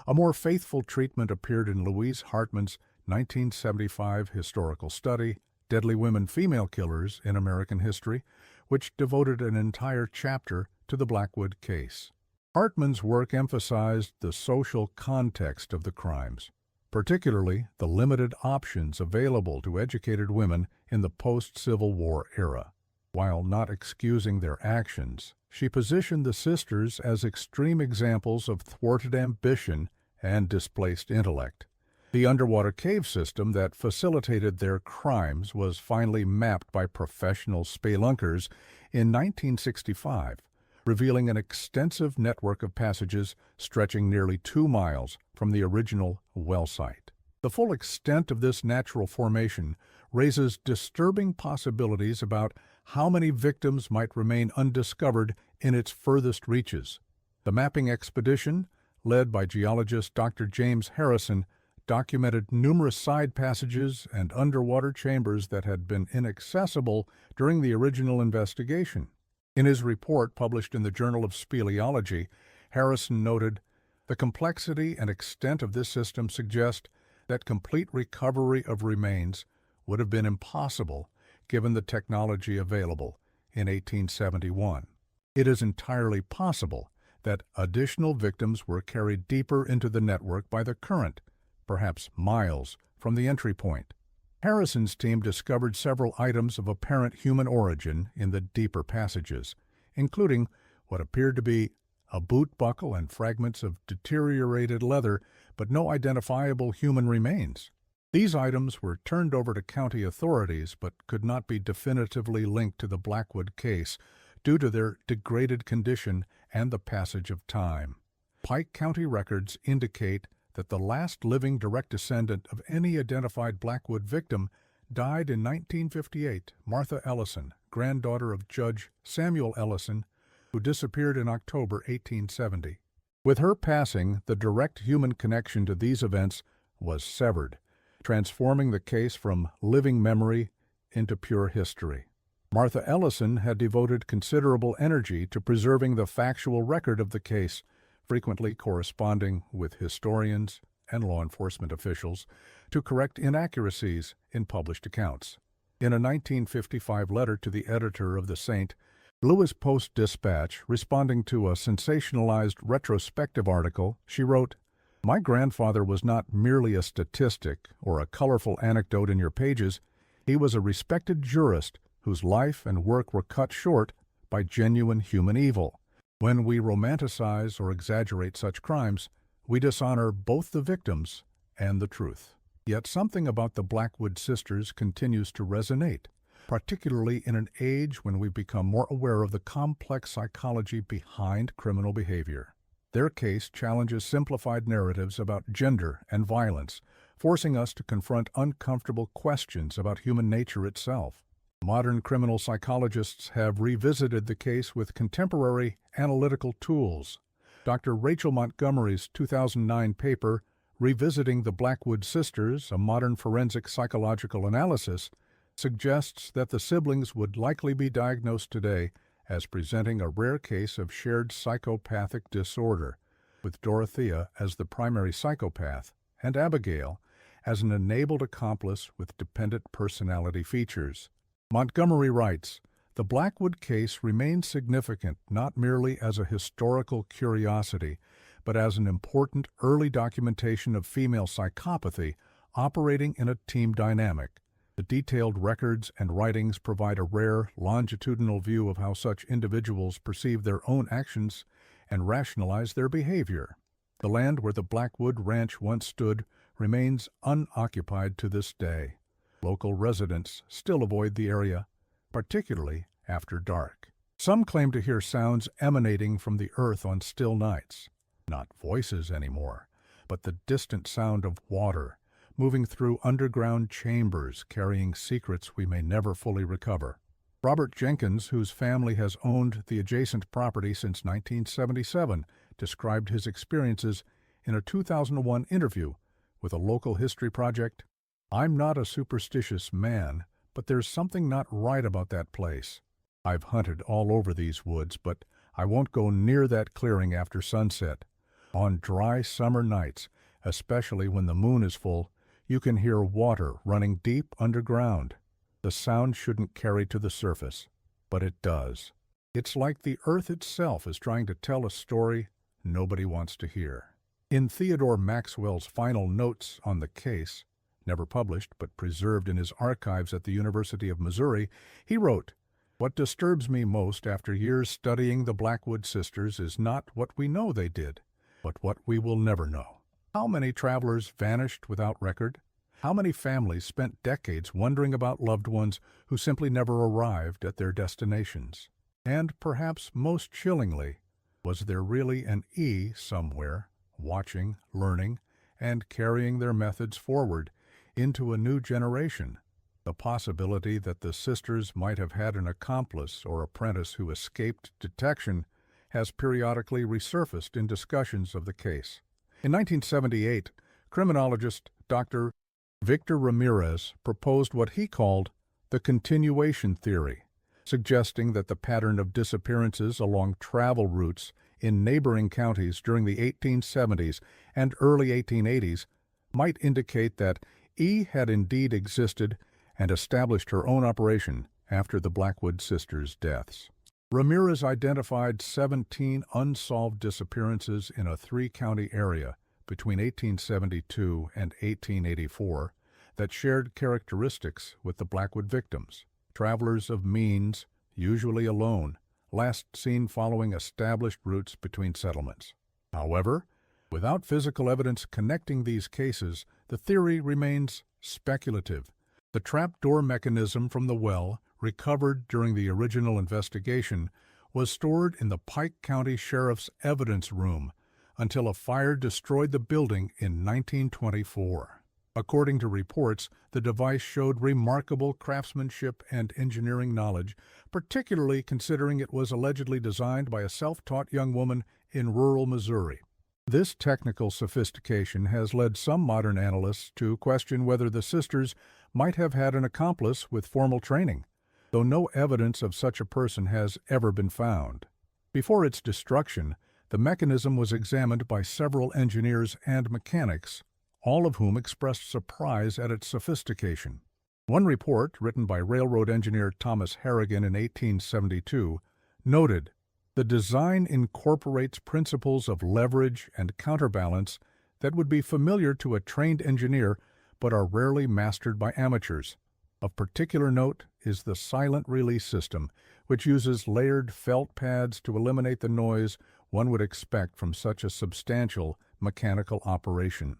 A more faithful treatment appeared in Louise Hartman's 1975 historical study, Deadly Women Female Killers in American History, which devoted an entire chapter to the Blackwood case. Hartman's work emphasized the social context of the crimes, particularly the limited options available to educated women in the post-Civil War era. While not excusing their actions, she positioned the sisters as extreme examples of thwarted ambition and displaced intellect. The underwater cave system that facilitated their crimes was finally mapped by professional spelunkers in 1965, revealing an extensive network of passages stretching nearly 2 miles from the original well site. The full extent of this natural formation raises disturbing possibilities about how many victims might remain undiscovered in its furthest reaches. The mapping expedition, led by geologist Dr. James Harrison, documented numerous side passages and underwater chambers that had been inaccessible during the original investigation. In his report published in the Journal of Speleology, Harrison noted, "The complexity and extent of this system suggest that complete recovery of remains would have been impossible given the technology available in 1871. It is entirely possible that additional victims were carried deeper into the network by the current, perhaps miles from the entry point." Harrison's team discovered several items of apparent human origin in the deeper passages, including what appeared to be a boot buckle and fragments of deteriorated leather, but no identifiable human remains. These items were turned over to county authorities but could not be definitively linked to the Blackwood case due to their degraded condition and the passage of time. Pike County records indicate that the last living direct descendant of any identified Blackwood victim died in 1958, Martha Ellison, granddaughter of Judge Samuel Ellison, who disappeared in October 1870. With her passing, the direct human connection to these events was severed, transforming the case from living memory into pure history. Martha Ellison had devoted considerable energy to preserving the factual record of the case, frequently corresponding with historians and law enforcement officials to correct inaccuracies in published accounts. In a 1955 letter to the editor of The Saint, Louis Post-Dispatch, responding to a sensationalized retrospective article, she wrote, "My grandfather was not merely a statistic or a colorful anecdote in your pages. He was a respected jurist whose life and work were cut short by genuine human evil. When we romanticize or exaggerate such crimes, we dishonor both the victims and the truth. Yet something about the Blackwood sisters continues to resonate, particularly in an age when we become more aware of the complex psychology behind criminal behavior. Their case challenges simplified narratives about gender and violence, forcing us to confront uncomfortable questions about human nature itself. Modern criminal psychologists have revisited the case with contemporary analytical tools. Dr. Rachel Montgomery's 2009 paper, Revisiting the Blackwood Sisters, a Modern Forensic Psychological Analysis, suggests that the siblings would likely be diagnosed today as presenting a rare case of shared psychopathic disorder, with Dorothea as the primary psychopath and Abigail as an enabled accomplice with dependent personality features. Montgomery writes, "The Blackwood case remains significant not merely as a historical curiosity, but as an important early documentation of female psychopathy operating in a team dynamic. The detailed records and writings provide a rare, longitudinal view of how such individuals perceive their own actions and rationalize their behavior. The land where the Blackwood Ranch once stood remains unoccupied to this day. Local residents still avoid the area, particularly after dark. Some claim to hear sounds emanating from the earth on still nights. Not voices anymore, but the distant sound of water moving through underground chambers carrying secrets we may never fully recover." Robert Jenkins, whose family has owned the adjacent property since 1977, described his experiences in a 2001 interview with a local history project. "I'm not a superstitious man, but there's something not right about that place. I've hunted all over these woods, but I won't go near that clearing after sunset. On dry summer nights, especially when the moon is full, you can hear water running deep underground. The sound shouldn't carry to the surface, but it does. It's like the earth itself is trying to tell a story nobody wants to hear." In Theodore Maxwell's final notes on the case, never published but preserved in his archives at the University of Missouri, he wrote, "What disturbs me most after years studying the Blackwood sisters is not what we know they did, but what we will never know. How many travelers vanished without record? How many families spent decades wondering about loved ones who simply never arrived at their destinations? And perhaps most chillingly, was there really an E somewhere, watching, learning, and carrying their methods forward into a new generation? The possibility that the sisters might have had an accomplice or apprentice who escaped detection has periodically resurfaced in discussions of the case. In 1978, criminologist Dr. Victor Ramirez proposed what he called the continuation theory, suggesting that the pattern of disappearances along travel routes in neighboring counties during the 1870s and early 1880s might indicate that E had indeed existed and established her own operation after the Blackwood sisters' deaths. Ramirez identified 17 unsolved disappearances in a three-county area between 1872 and 1884 that shared characteristics with the Blackwood victims. Travelers of means, usually alone, last seen following established routes between settlements. However, without physical evidence connecting these cases, the theory remains speculative. The trapdoor mechanism from the well, recovered during the original investigation, was stored in the Pike County Sheriff's evidence room until a fire destroyed the building in 1924. According to reports, the device showed remarkable craftsmanship and engineering knowledge, particularly considering it was allegedly designed by a self-taught young woman in rural Missouri. This technical sophistication has led some modern analysts to question whether the sisters might have had an accomplice with formal training, though no evidence of such a person has ever been found. Before its destruction, the mechanism was examined by several engineers and mechanics, all of whom expressed surprise at its sophistication. One report, written by railroad engineer Thomas Harrigan in 1872, noted, "The design incorporates principles of leverage and counterbalance that would be familiar to a trained engineer but are rarely mastered by amateurs. Of particular note is the silent release system, which uses layered felt pads to eliminate the noise one would expect from such a substantial mechanical operation.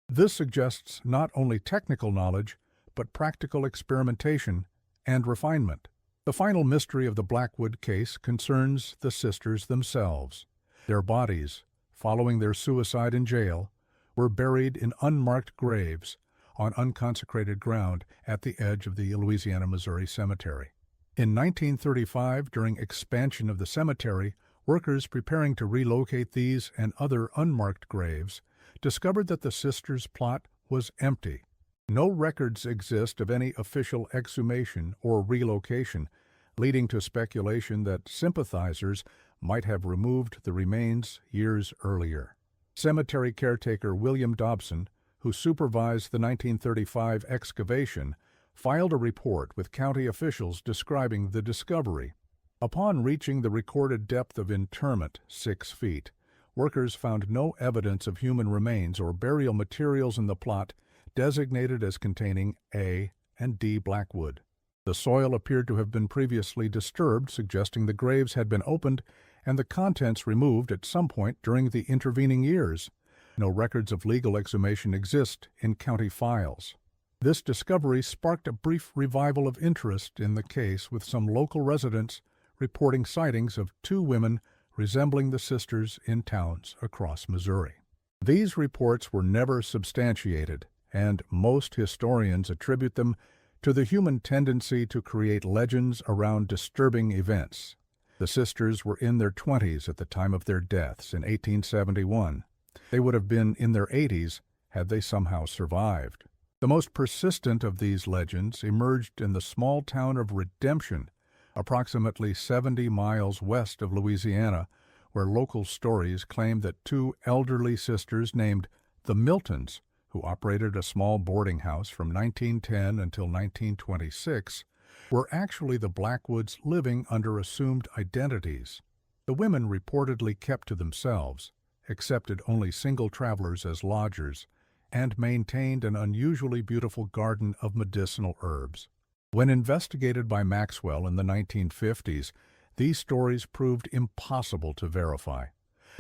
This suggests not only technical knowledge, but practical experimentation and refinement. The final mystery of the Blackwood case concerns the sisters themselves. Their bodies, following their suicide in jail, were buried in unmarked graves on unconsecrated ground at the edge of the Louisiana-Missouri Cemetery. In 1935, during expansion of the cemetery, workers preparing to relocate these and other unmarked graves discovered that the sisters' plot was empty. No records exist of any official exhumation or relocation, leading to speculation that sympathizers might have removed the remains years earlier. Cemetery caretaker William Dobson, who supervised the 1935 excavation, filed a report with county officials describing the discovery. Upon reaching the recorded depth of interment, 6 feet, workers found no evidence of human remains or burial materials in the plot designated as containing A and D Blackwood. The soil appeared to have been previously disturbed, suggesting the graves had been opened and the contents removed at some point during the intervening years. No records of legal exhumation exist in county files. This discovery sparked a brief revival of interest in the case, with some local residents reporting sightings of 2 women resembling the sisters in towns across Missouri. These reports were never substantiated, and most historians attribute them to the human tendency to create legends around disturbing events. The sisters were in their 20s at the time of their deaths in 1871. They would have been in their 80s had they somehow survived. The most persistent of these legends emerged in the small town of Redemption, approximately 70 miles west of Louisiana, where local stories claim that 2 elderly sisters named the Miltons, who operated a small boarding house from 1910 until 1926, were actually the Blackwoods living under assumed identities. The women reportedly kept to themselves, accepted only single travelers as lodgers, and maintained an unusually beautiful garden of medicinal herbs. When investigated by Maxwell in the 1950s, these stories proved impossible to verify.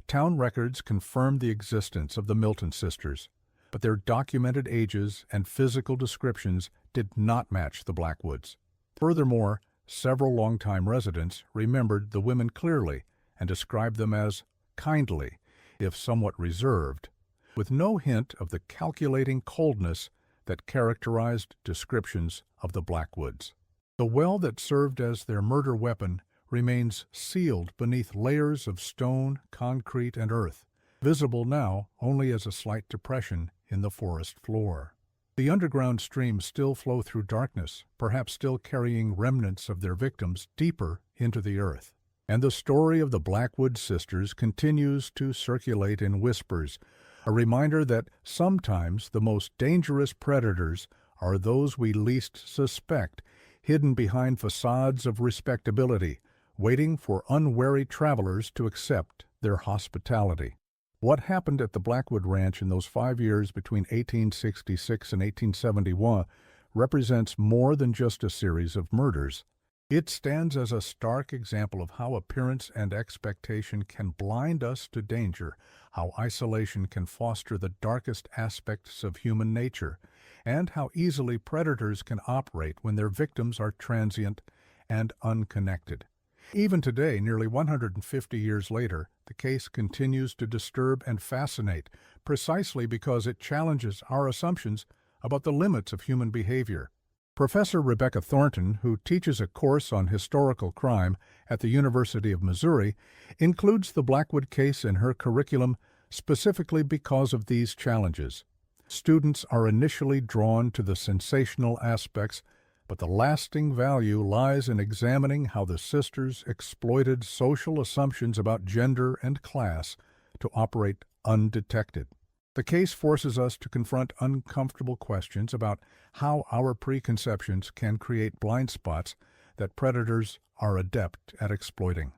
Town records confirmed the existence of the Milton sisters, but their documented ages and physical descriptions did not match the Blackwoods. Furthermore, several longtime residents remembered the women clearly and described them as kindly, if somewhat reserved, with no hint of the calculating coldness that characterized descriptions of the Blackwoods. The well that served as their murder weapon remains sealed beneath layers of stone, concrete, and earth, visible now only as a slight depression in the forest floor. The underground streams still flow through darkness, perhaps still carrying remnants of their victims deeper into the earth. And the story of the Blackwood sisters continues to circulate in whispers, a reminder that sometimes the most dangerous predators are those we least suspect, hidden behind facades of respectability, waiting for unwary travelers to accept their hospitality. What happened at the Blackwood Ranch in those 5 years between 1866 and 1871 represents more than just a series of murders. It stands as a stark example of how appearance and expectation can blind us to danger, how isolation can foster the darkest aspects of human nature, and how easily predators can operate when their victims are transient and unconnected. Even today, nearly 150 years later, the case continues to disturb and fascinate, precisely because it challenges our assumptions about the limits of human behavior. Professor Rebecca Thornton, who teaches a course on historical crime at the University of Missouri, includes the Blackwood case in her curriculum specifically because of these challenges. Students are initially drawn to the sensational aspects, but the lasting value lies in examining how the sisters exploited social assumptions about gender and class to operate undetected. The case forces us to confront uncomfortable questions about how our preconceptions can create blind spots that predators are adept at exploiting.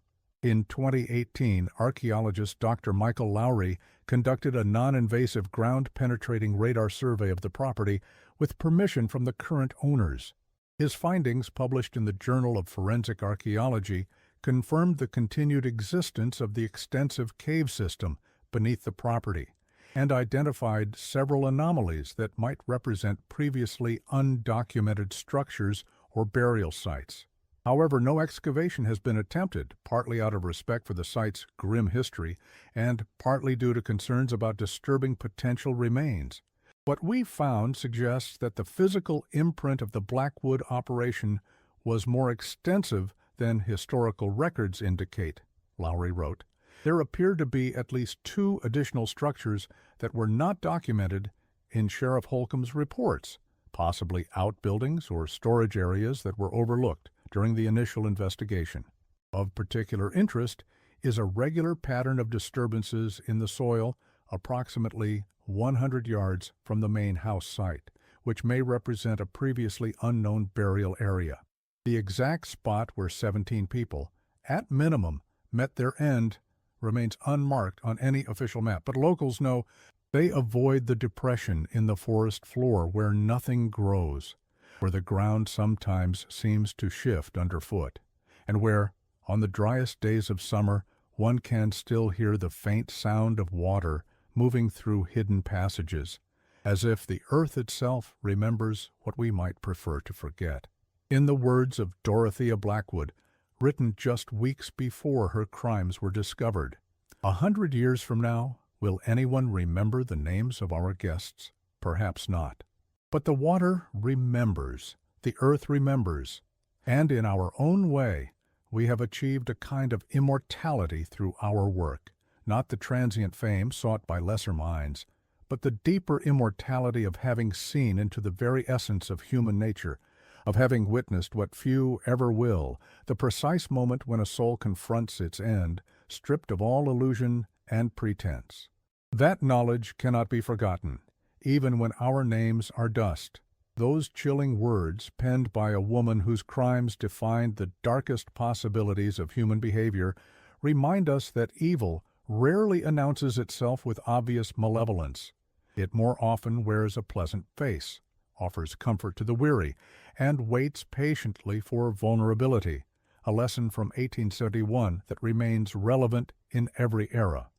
In 2018, archaeologist Dr. Michael Lowry conducted a non-invasive ground-penetrating radar survey of the property with permission from the current owners. His findings, published in the Journal of Forensic Archaeology, confirmed the continued existence of the extensive cave system beneath the property and identified several anomalies that might represent previously undocumented structures or burial sites. However, no excavation has been attempted, partly out of respect for the site's grim history and partly due to concerns about disturbing potential remains. What we found suggests that the physical imprint of the Blackwood operation was more extensive than historical records indicate, Lowry wrote. There appear to be at least 2 additional structures that were not documented in Sheriff Holcomb's reports, possibly outbuildings or storage areas that were overlooked during the initial investigation. Of particular interest is a regular pattern of disturbances in the soil approximately 100 yards from the main house site, which may represent a previously unknown burial area. The exact spot where 17 people, at minimum, met their end remains unmarked on any official map, but locals know they avoid the depression in the forest floor where nothing grows, where the ground sometimes seems to shift underfoot, and where, on the driest days of summer, one can still hear the faint sound of water moving through hidden passages, as if the earth itself remembers what we might prefer to forget. In the words of Dorothea Blackwood, written just weeks before her crimes were discovered, 100 years from now, will anyone remember the names of our guests? Perhaps not. But the water remembers, the earth remembers, and in our own way, we have achieved a kind of immortality through our work, not the transient fame sought by lesser minds, but the deeper immortality of having seen into the very essence of human nature, of having witnessed what few ever will, the precise moment when a soul confronts its end, stripped of all illusion and pretense. That knowledge cannot be forgotten, even when our names are dust. Those chilling words, penned by a woman whose crimes defined the darkest possibilities of human behavior, remind us that evil rarely announces itself with obvious malevolence. It more often wears a pleasant face, offers comfort to the weary, and waits patiently for vulnerability, a lesson from 1871 that remains relevant in every era.